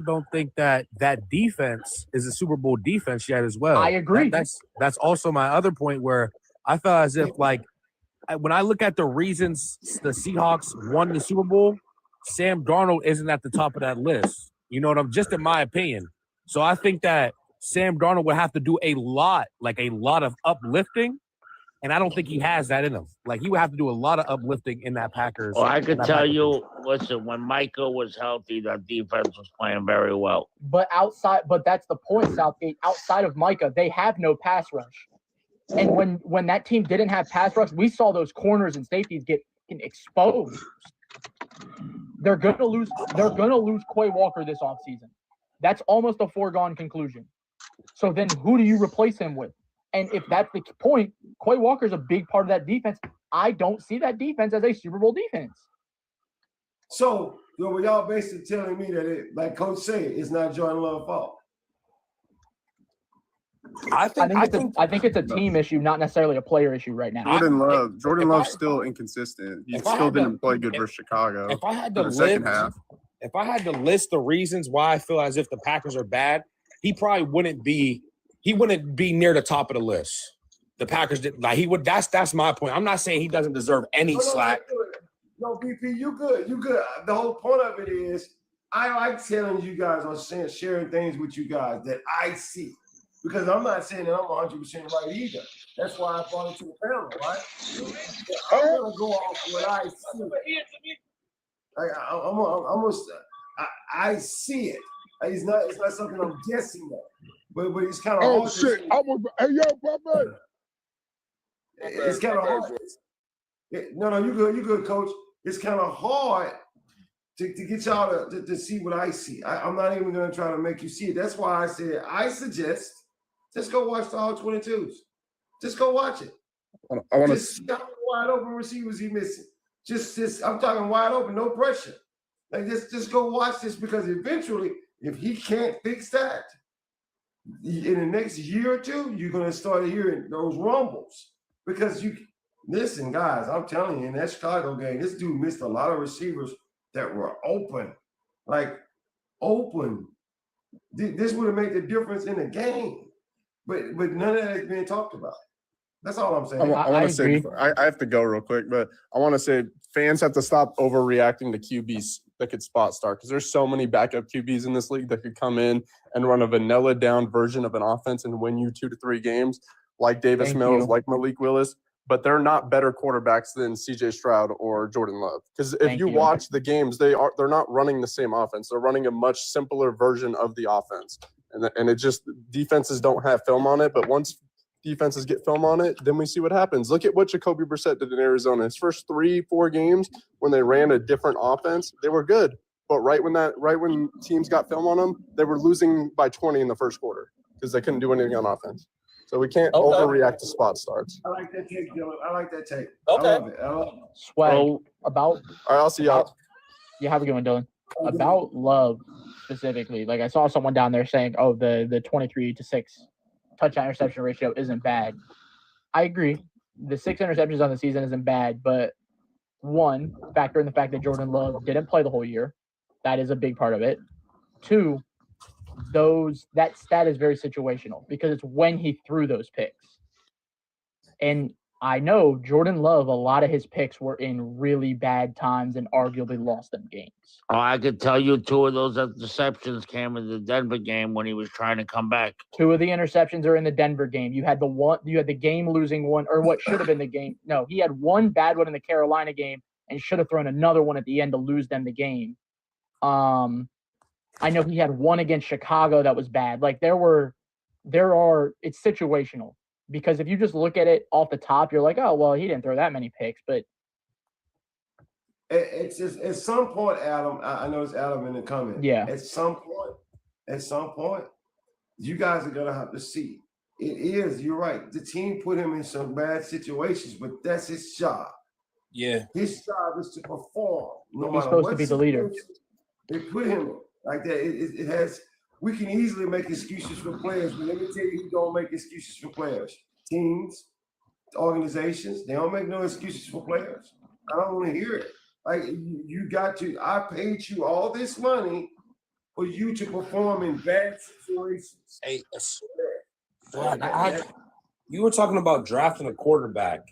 don't think that defense is a Super Bowl defense yet as well. I agree. That's also my other point where I felt as if like when I look at the reasons the Seahawks won the Super Bowl, Sam Darnold isn't at the top of that list. You know what I'm just in my opinion. So I think that Sam Darnold would have to do a lot of uplifting. And I don't think he has that in him. Like, he would have to do a lot of uplifting in that Packers. Well, I can tell you, listen, when Michael was healthy, that defense was playing very well. But that's the point, Southgate. Outside of Micah, they have no pass rush. And when that team didn't have pass rush, we saw those corners and safeties get exposed. They're gonna lose Quay Walker this offseason. That's almost a foregone conclusion. So then who do you replace him with? And if that's the point, Quay Walker's a big part of that defense. I don't see that defense as a Super Bowl defense. So, y'all basically telling me that it, like Coach said, it's not Jordan Love's fault. I think it's a team issue, not necessarily a player issue right now. Jordan Love's still inconsistent. He still didn't play good versus Chicago. If I had to the second half. If I had to list the reasons why I feel as if the Packers are bad, he probably wouldn't be near the top of the list. The Packers did like he would. That's my point. I'm not saying he doesn't deserve any slack. No, BP, you good. You good. The whole point of it is I like telling you guys or sharing things with you guys that I see. Because I'm not saying that I'm 100% right either. That's why I brought it to the panel, right? I'm going to go off what I see. I see it. It's not something I'm guessing at. But it's kind of hard. Oh, shit. Hey, yo, Papa. It's kind of hard. No, you good. You good, Coach. It's kind of hard to get y'all to see what I see. I'm not even going to try to make you see it. That's why I said I suggest just go watch the all 22s. Just go watch it. I want Just see how many wide open receivers he missing. Just I'm talking wide open, no pressure. Like just go watch this because eventually, if he can't fix that, in the next year or two, you're gonna start hearing those rumbles. Because you listen, guys, I'm telling you, in that Chicago game, this dude missed a lot of receivers that were open, like open. This would have made the difference in the game, but none of that is being talked about. That's all I'm saying. I want to say, I have to go real quick, but I want to say fans have to stop overreacting to QBs that could spot start because there's so many backup QBs in this league that could come in and run a vanilla down version of an offense and win you 2 to 3 games, like Davis Mills, like Malik Willis. But they're not better quarterbacks than CJ Stroud or Jordan Love. Because if you watch the games, they're not running the same offense. They're running a much simpler version of the offense. And it just defenses don't have film on it. But once defenses get film on it, then we see what happens. Look at what Jacoby Brissett did in Arizona. His first 3-4 games when they ran a different offense, they were good. But right when teams got film on them, they were losing by 20 in the first quarter because they couldn't do anything on offense. So we can't overreact to spot starts. I like that take, Dylan. I like that take. Okay. I love it. I love it. Swag about. All right, I'll see y'all. Yeah, have a good one, Dylan. About Love specifically, like I saw someone down there saying, "Oh, the 23-6 touchdown interception ratio isn't bad." I agree. The 6 interceptions on the season isn't bad, but one, factor in the fact that Jordan Love didn't play the whole year. That is a big part of it. 2, that stat is very situational because it's when he threw those picks. And I know Jordan Love, a lot of his picks were in really bad times and arguably lost them games. Oh, I could tell you 2 of those interceptions came in the Denver game when he was trying to come back. 2 of the interceptions are in the Denver game. You had the game-losing one, or what should have been the game. No, he had one bad one in the Carolina game and should have thrown another one at the end to lose them the game. I know he had one against Chicago that was bad. Like it's situational. Because if you just look at it off the top, you're like, oh, well, he didn't throw that many picks. But it's just at some point, Adam, I know it's Adam in the comments. Yeah. At some point, you guys are going to have to see. It is, you're right. The team put him in some bad situations, but that's his job. Yeah. His job is to perform. He's supposed to be the leader. They put him in like that. It has. We can easily make excuses for players, but let me tell you who don't make excuses for players. Teams, organizations, they don't make no excuses for players. I don't want to hear it. Like, I paid you all this money for you to perform in bad situations. Hey, you were talking about drafting a quarterback.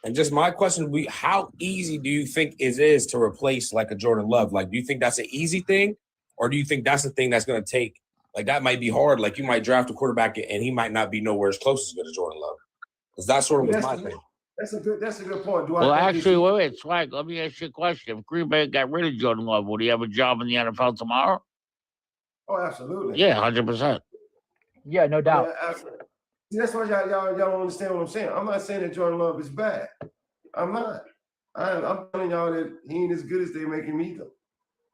And just my question would be, how easy do you think it is to replace like a Jordan Love? Like, do you think that's an easy thing? Or do you think that's the thing that's going to take? Like, that might be hard. Like, you might draft a quarterback and he might not be nowhere as close as good as Jordan Love. Because that sort of was my thing. That's a good point. Wait, Swag, let me ask you a question. If Green Bay got rid of Jordan Love, would he have a job in the NFL tomorrow? Oh, absolutely. Yeah, 100%. Yeah, no doubt. Yeah, absolutely. That's why y'all don't understand what I'm saying. I'm not saying that Jordan Love is bad. I'm not. I'm telling y'all that he ain't as good as they making me go.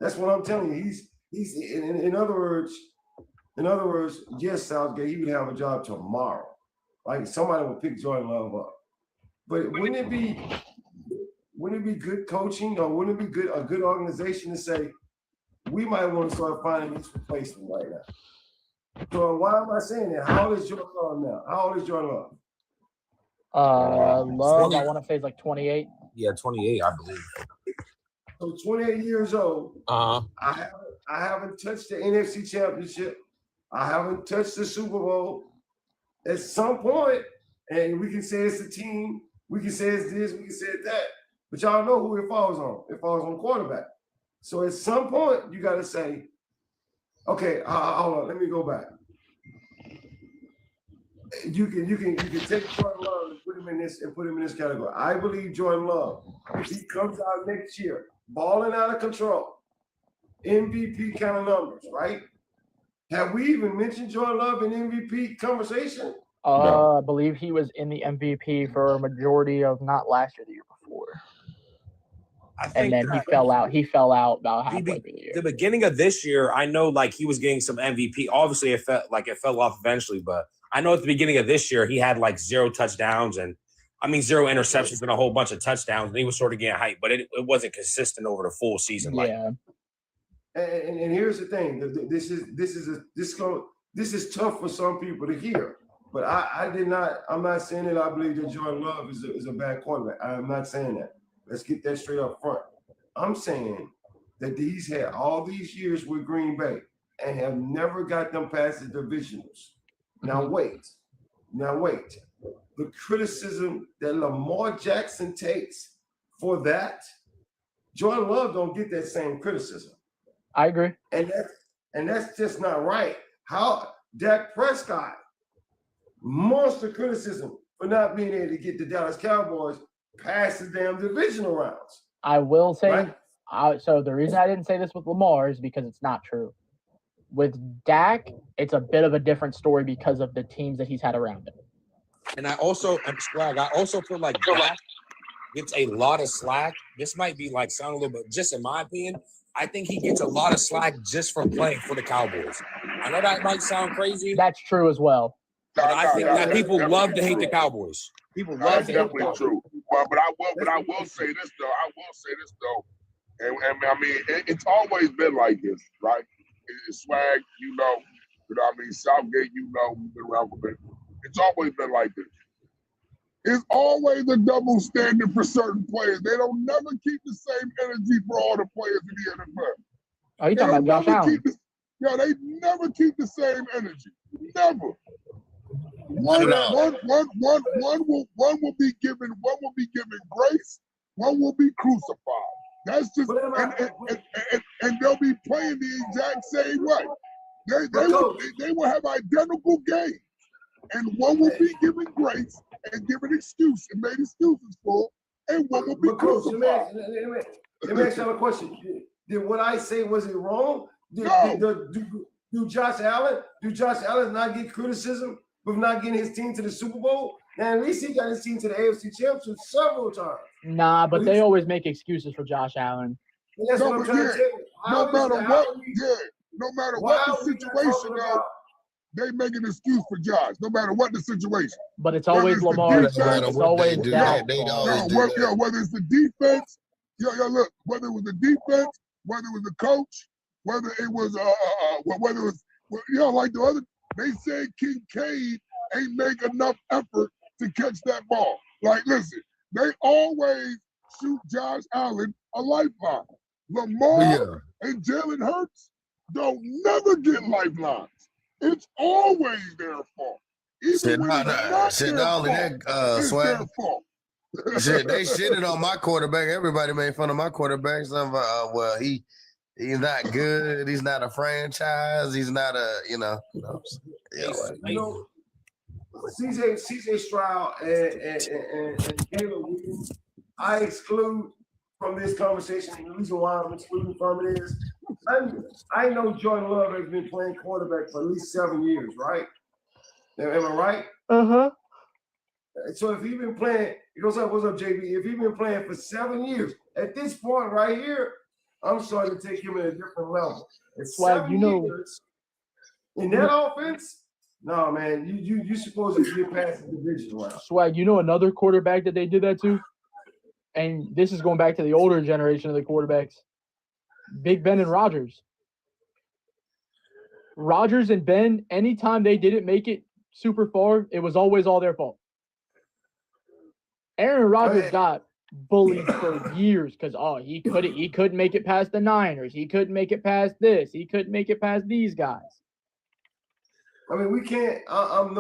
That's what I'm telling you. He's in other words, yes, Southgate, he would have a job tomorrow. Like, somebody would pick Jordan Love up. But wouldn't it be good coaching, or wouldn't it be a good organization to say, we might want to start finding this replacement right now? So why am I saying that? How old is Jordan Love now? How old is Jordan Love? Love, I want to say is like 28. Yeah, 28, I believe. So 28 years old. Uh-huh. I haven't touched the NFC Championship. I haven't touched the Super Bowl. At some point, and we can say it's a team, we can say it's this, we can say it's that, but y'all know who it falls on. It falls on quarterback. So at some point, you got to say, okay, hold on, let me go back. You can take Jordan Love and put him in this category. I believe Jordan Love, if he comes out next year, balling out of control, MVP kind of numbers, right? Have we even mentioned Jordan Love in MVP conversation? No. I believe he was in the MVP for a majority of not last year, the year before. and then he fell out. He fell out about halfway through the year. The beginning of this year, I know like he was getting some MVP. Obviously, it fell off eventually, but I know at the beginning of this year he had like 0 touchdowns and 0 interceptions and a whole bunch of touchdowns. And he was sort of getting hyped, but it wasn't consistent over the full season. Yeah. And here's the thing: this is tough for some people to hear. But I'm not saying that I believe that Jordan Love is a bad quarterback. I'm not saying that. Let's get that straight up front. I'm saying that he's had all these years with Green Bay and have never got them past the divisionals. Now wait. The criticism that Lamar Jackson takes for that, Jordan Love don't get that same criticism. I agree. And that's just not right. How Dak Prescott, monster criticism for not being able to get the Dallas Cowboys past the damn divisional rounds. I will say, right? So the reason I didn't say this with Lamar is because it's not true. With Dak, it's a bit of a different story because of the teams that he's had around him. And I also feel like Dak gets a lot of slack. This might be like sound a little bit, just in my opinion, I think he gets a lot of slack just from playing for the Cowboys. I know that might sound crazy. That's true as well. But I think that people love to hate the Cowboys. People love to hate the Cowboys. True. But I will say this though. And I mean, it's always been like this, right? It's Swag, Southgate, we've been around for a bit. It's always been like this. It's always a double standard for certain players. They don't never keep the same energy for all the players in the NFL. Oh, you talking about Josh Allen? They never keep the same energy. Never. One will be given grace. One will be crucified. That's just and they'll be playing the exact same way. They will have identical games, and one will be given grace and given excuse and made excuses for, and one will be crucified. Let me ask you a question. Did what I say, was it wrong? Do Josh Allen not get criticism for not getting his team to the Super Bowl? And at least he got his team to the AFC Championship several times. Nah, but they always make excuses for Josh Allen. And that's what I'm trying to tell you. No matter what the situation is, they make an excuse for Josh, no matter what the situation. But it's always Lamar. It's always that. Whether it's the defense, look, whether it was the defense, whether it was the coach, whether it was like the other, they said Kincaid ain't make enough effort to catch that ball. Like, listen, they always shoot Josh Allen a lifeline. Lamar and Jalen Hurts don't never get lifelines. It's always their fault. Even when it's not their fault, it's their fault. Shit, they shitted on my quarterback. Everybody made fun of my quarterback. Well, he's not good. He's not a franchise. He's not a, CJ Stroud and Caleb Williams, I exclude from this conversation. And the reason why I'm excluding from it is I know Jordan Love has been playing quarterback for at least 7 years, right? Am I right? Uh-huh. So if he's been playing, what's up, JB? If he's been playing for 7 years, at this point right here, I'm starting to take him at a different level. It's Swag, years in that offense. No, man, you supposed to get past the division round. Swag, another quarterback that they did that to? And this is going back to the older generation of the quarterbacks. Big Ben and Rodgers. Rodgers and Ben, anytime they didn't make it super far, it was always all their fault. Aaron Rodgers got bullied for years because he couldn't make it past the Niners. He couldn't make it past this. He couldn't make it past these guys. I mean, we can't. I'm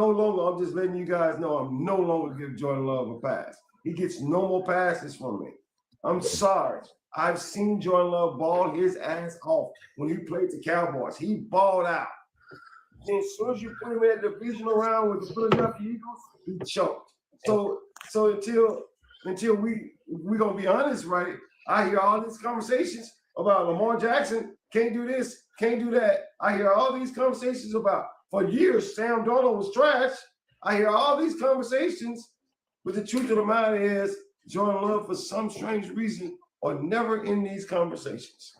just letting you guys know I'm no longer giving Jordan Love a pass. He gets no more passes from me. I'm sorry. I've seen Jordan Love ball his ass off when he played the Cowboys. He balled out. And as soon as you put him in that divisional round with the Philadelphia Eagles, he choked. So until we gonna be honest, right? I hear all these conversations about Lamar Jackson can't do this, can't do that. I hear all these conversations about for years Sam Darnold was trash. I hear all these conversations, but the truth of the matter is Jordan Love, for some strange reason, are never in these conversations.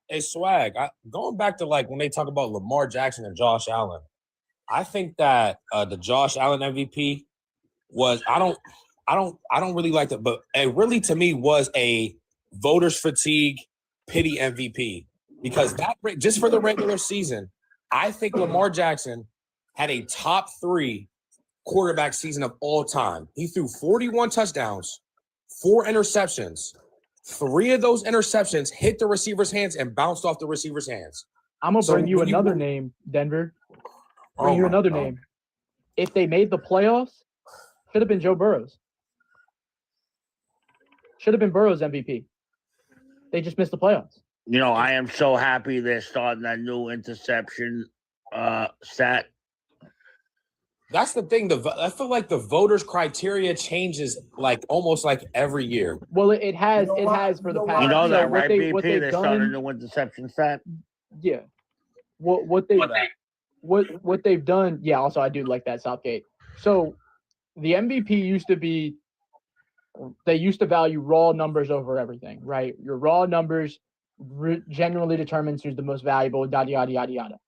Hey, Swag, going back to like when they talk about Lamar Jackson and Josh Allen, I think that the Josh Allen MVP was I don't really like that, but it really to me was a voters fatigue pity MVP because that just for the regular season, I think Lamar Jackson had a top 3 quarterback season of all time. He threw 41 touchdowns, 4 interceptions. 3 of those interceptions hit the receiver's hands and bounced off the receiver's hands. I'm gonna bring you another name, Denver. Bring you another name. If they made the playoffs, should have been Joe Burrows. Should have been Burrows MVP. They just missed the playoffs. You know, I am so happy they're starting that new interception stat. That's the thing. I feel like the voters' criteria changes like almost like every year. Well, it has. It has for the past. You know so that, right, what BP? They're they've starting a done. new interception stat. Yeah. What they've done. Yeah. Also, I do like that Southgate. So, the MVP used to be. They used to value raw numbers over everything, right? Your raw numbers generally determines who's the most valuable. Yada yada yada yada.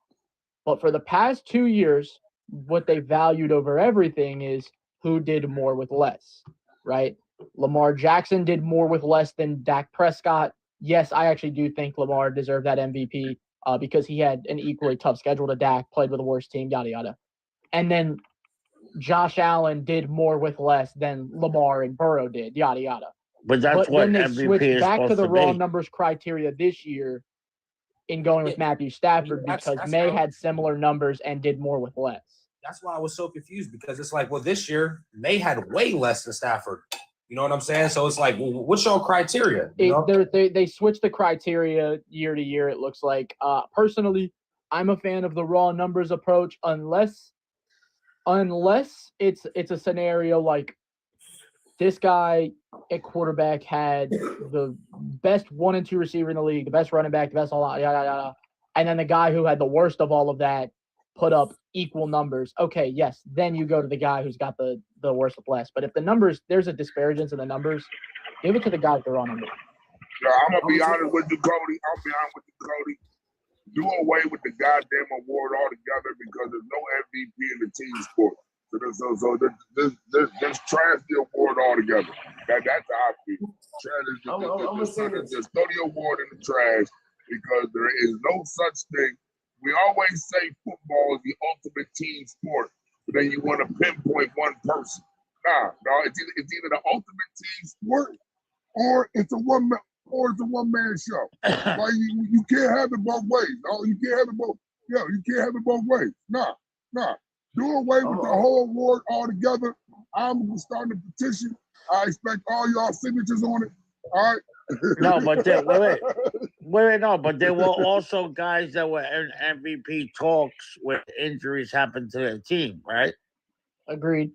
But for the past 2 years, what they valued over everything is who did more with less, right? Lamar Jackson did more with less than Dak Prescott. Yes, I actually do think Lamar deserved that MVP because he had an equally tough schedule to Dak, played with the worst team, yada, yada. And then Josh Allen did more with less than Lamar and Burrow did, yada, yada. But that's what then they MVP switched is back to supposed the to raw be. numbers criteria this year in going with Matthew Stafford because May had similar numbers and did more with less. That's why I was so confused because it's like, well, this year May had way less than Stafford. You know what I'm saying? So it's like, well, what's your criteria? They switched the criteria year to year. It looks like. Personally, I'm a fan of the raw numbers approach, unless it's a scenario like this guy at quarterback had the best 1 and 2 receiver in the league, the best running back, the best all yada yada yada, and then the guy who had the worst of all of that put up equal numbers. Okay, yes, then you go to the guy who's got the worst of less. But if the numbers, there's a disparagence in the numbers, give it to the guy with the raw numbers. Yeah, I'm gonna be honest with you, Cody. Do away with the goddamn award altogether because there's no MVP in the team sport. So just trash the award altogether. That's how I feel. Just throw the award in the trash because there is no such thing. We always say football is the ultimate team sport, but then you want to pinpoint one person. No, it's either the ultimate team sport or it's a one-man show. Like you can't have it both ways. No, you can't have it both. Yeah, you can't have it both ways. Nah. Do away with the whole award altogether. I'm starting a petition. I expect all y'all signatures on it. All right. No, but no, but there were also guys that were in MVP talks where injuries happened to their team, right? Agreed.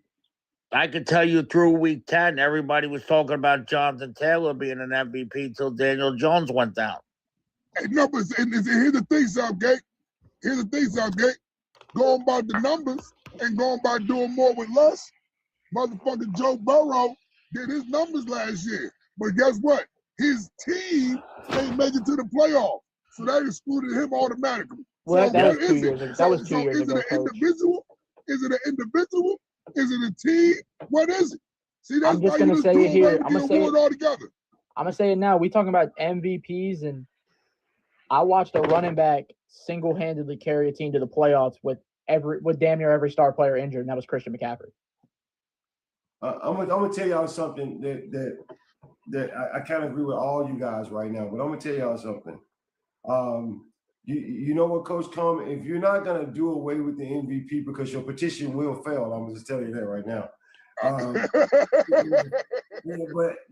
I can tell you through week 10, everybody was talking about Jonathan Taylor being an MVP till Daniel Jones went down. Hey, no, but here's the thing, Southgate. Going by the numbers and going by doing more with less, motherfucking Joe Burrow did his numbers last year. But guess what? His team ain't make it to the playoffs. So that excluded him automatically. Well, so that was 2 years ago. That was 2 years ago. Is it an individual? Is it an individual? Is it a team? What is it? See, that's I'm just why gonna you say it here. I'm gonna say it all together. I'm gonna say it now. We talking about MVPs, and I watched a running back single-handedly carry a team to the playoffs with damn near every star player injured, and that was Christian McCaffrey. I'm gonna tell y'all something that I kind of agree with all you guys right now, but I'm gonna tell y'all something. You know what, Coach Com? If you're not gonna do away with the MVP because your petition will fail, I'm just telling you that right now.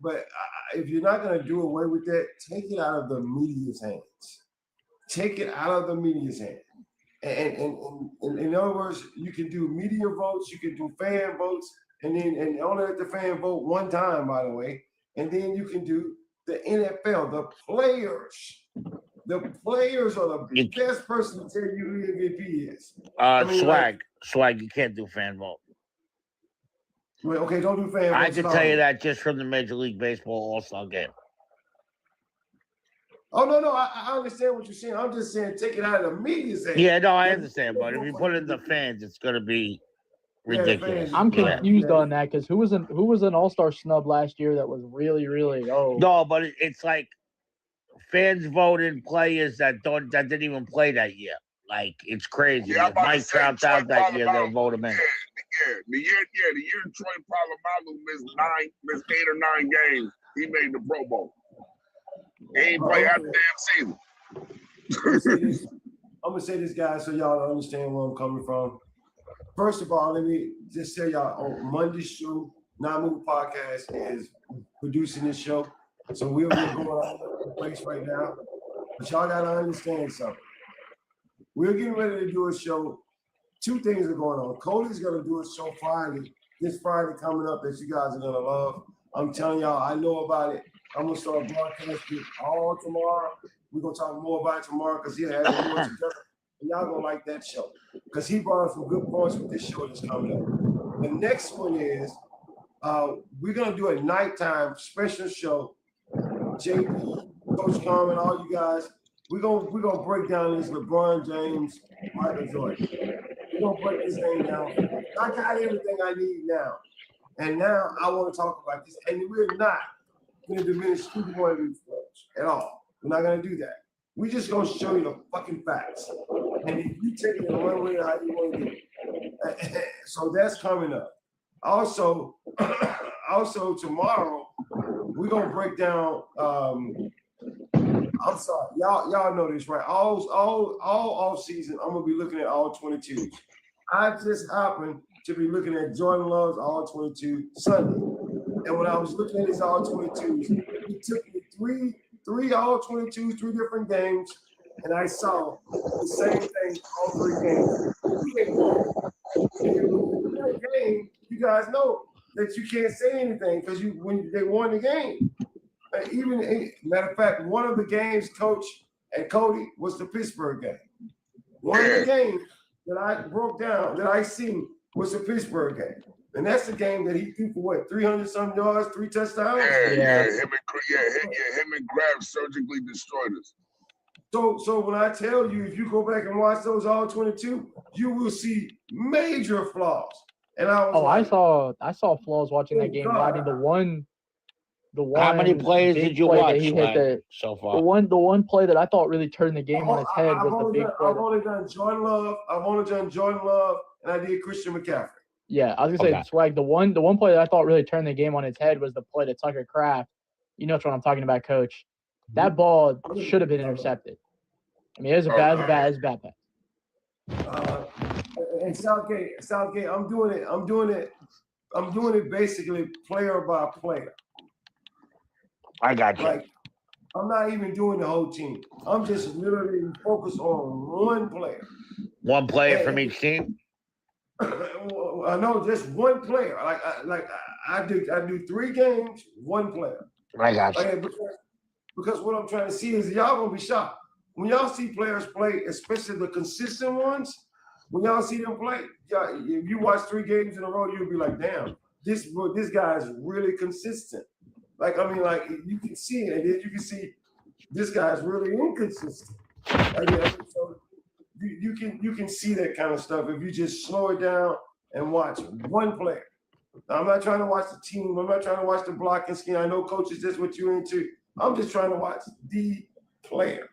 But if you're not gonna do away with that, take it out of the media's hands. Take it out of the media's hands. And in other words, you can do media votes, you can do fan votes, and only let the fan vote one time, by the way. And then you can do the NFL, the players. The players are the best person to tell you who the MVP is. Swag, you can't do fan vote. Well, okay, don't do fan vote. I can tell you that just from the Major League Baseball All-Star game. Oh no, I understand what you're saying. I'm just saying take it out of the media's hands. Yeah, no, I understand, but if you put it in the fans, it's gonna be ridiculous. fans. I'm Yeah. confused on that because who was an All-Star snub last year that was really No, but it's like fans voted players that didn't even play that year. Like it's crazy. Yeah, I'm If about to Mike say, Trout's Troy out that year, they'll Polamalu. vote him in. The year Troy Polamalu missed 8 or 9 games, he made the Pro Bowl. He ain't play half the damn season. I'm gonna say this, guys, so y'all understand where I'm coming from. First of all, let me just tell y'all on Monday's show, Non-Move Podcast is producing this show. So we're going all over the place right now. But y'all gotta understand something. We're getting ready to do a show. 2 things are going on. Cody's gonna do a show this Friday coming up that you guys are gonna love. I'm telling y'all, I know about it. I'm gonna start broadcasting all tomorrow. We're gonna talk more about it tomorrow because he'll have it more together. And y'all gonna like that show. Because he brought up some good points with this show that's coming up. The next one is we're gonna do a nighttime special show. JP, Coach Carmen, all you guys, we're gonna break down this LeBron James, Michael Jordan. We're gonna break this thing down. I got everything I need now. And now I want to talk about this. And we're not going to diminish either one of these folks at all. We're not going to do that. We're just going to show you the fucking facts. And if you take it one way or how you want to do it. So that's coming up. Also tomorrow, we're going to break down, I'm sorry, y'all know this, right? All off season, I'm going to be looking at all 22s. I just happened to be looking at Jordan Love's all 22 Sunday. And when I was looking at his all 22s, he took me three all 22s, 3 different games, and I saw the same thing all 3 games. In that game, you guys know that you can't say anything because when they won the game. Matter of fact, one of the games, Coach and Cody, was the Pittsburgh game. One of the games that I broke down, that I seen, was the Pittsburgh game. And that's the game that he threw for what, 300-something yards, 3 touchdowns? Yeah. Him and Grab surgically destroyed us. So when I tell you, if you go back and watch those all 22, you will see major flaws. And I was I saw flaws watching that game. I mean, the one. How many plays did you watch so far? The one play that I thought really turned the game on its head was the big play. I've only done Jordan Love, and I did Christian McCaffrey. Yeah, I was gonna say, Swag. The one play that I thought really turned the game on its head was the play to Tucker Kraft. You know what I'm talking about, Coach. That ball should have been intercepted. I mean, it was a bad pass. And Southgate, I'm doing it basically player by player. I got you. Like, I'm not even doing the whole team. I'm just literally focused on one player. One player from each team? I know just one player. I do 3 games, 1 player. I got you. Because what I'm trying to see is y'all gonna be shocked. When y'all see players play, especially the consistent ones, when y'all see them play, if you watch 3 games in a row, you'll be like, damn, this guy is really consistent. You can see it, and then you can see this guy's really inconsistent. So you can see that kind of stuff if you just slow it down and watch one player. Now, I'm not trying to watch the team. I'm not trying to watch the blocking scheme. I know coaches, that's what you're into. I'm just trying to watch the player,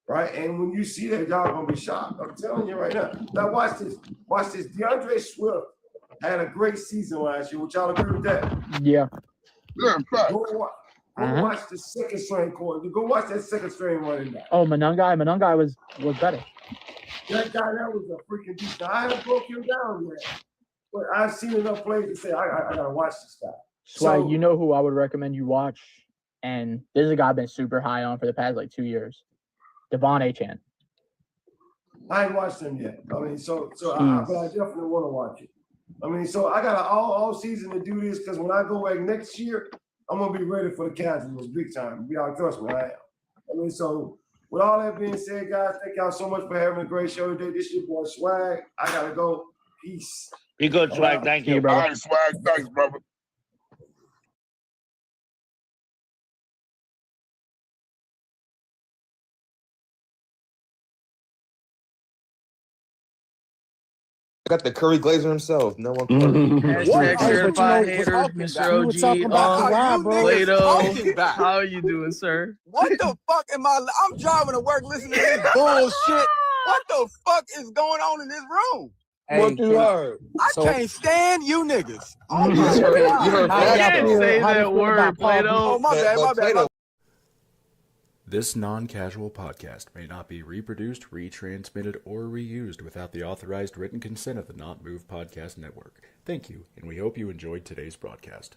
right? And when you see that, y'all gonna be shocked. I'm telling you right now. Now watch this. DeAndre Swift had a great season last year. Would y'all agree with that? Yeah. Yeah, in fact. Go watch the second string corner. Go watch that second string running back. Oh, Monungai was better. That guy, that was a freaking beast. I haven't broke him down yet, but I've seen enough plays to say I gotta watch this guy. So you know who I would recommend you watch, and this is a guy I've been super high on for the past 2 years. Devon Achane. I ain't watched him yet. I mean, but I definitely want to watch it. I mean, so I got all season to do this because when I go back next year, I'm gonna be ready for the Casuals big time. Y'all trust me, I am. I mean, so with all that being said, guys, thank y'all so much for having a great show today. This is your boy Swag. I gotta go. Peace. Be good, Swag. Thank you, All right, Swag. Thanks, brother. got the Curry Glazer himself. No one. Hashtag Hey, certified but you hater, know, Mr. we were talking about OG. Kawhi, bro. Plato, how are you doing, sir? What the fuck am I? I'm driving to work listening to this bullshit. What the fuck is going on in this room? What you heard? I can't stand you niggas. Oh You my heard God. You that can't though. say How do you that feel word, about Paul Plato. Oh, my bad, my bad. Plato. This non-casual podcast may not be reproduced, retransmitted, or reused without the authorized written consent of the Not Move Podcast Network. Thank you, and we hope you enjoyed today's broadcast.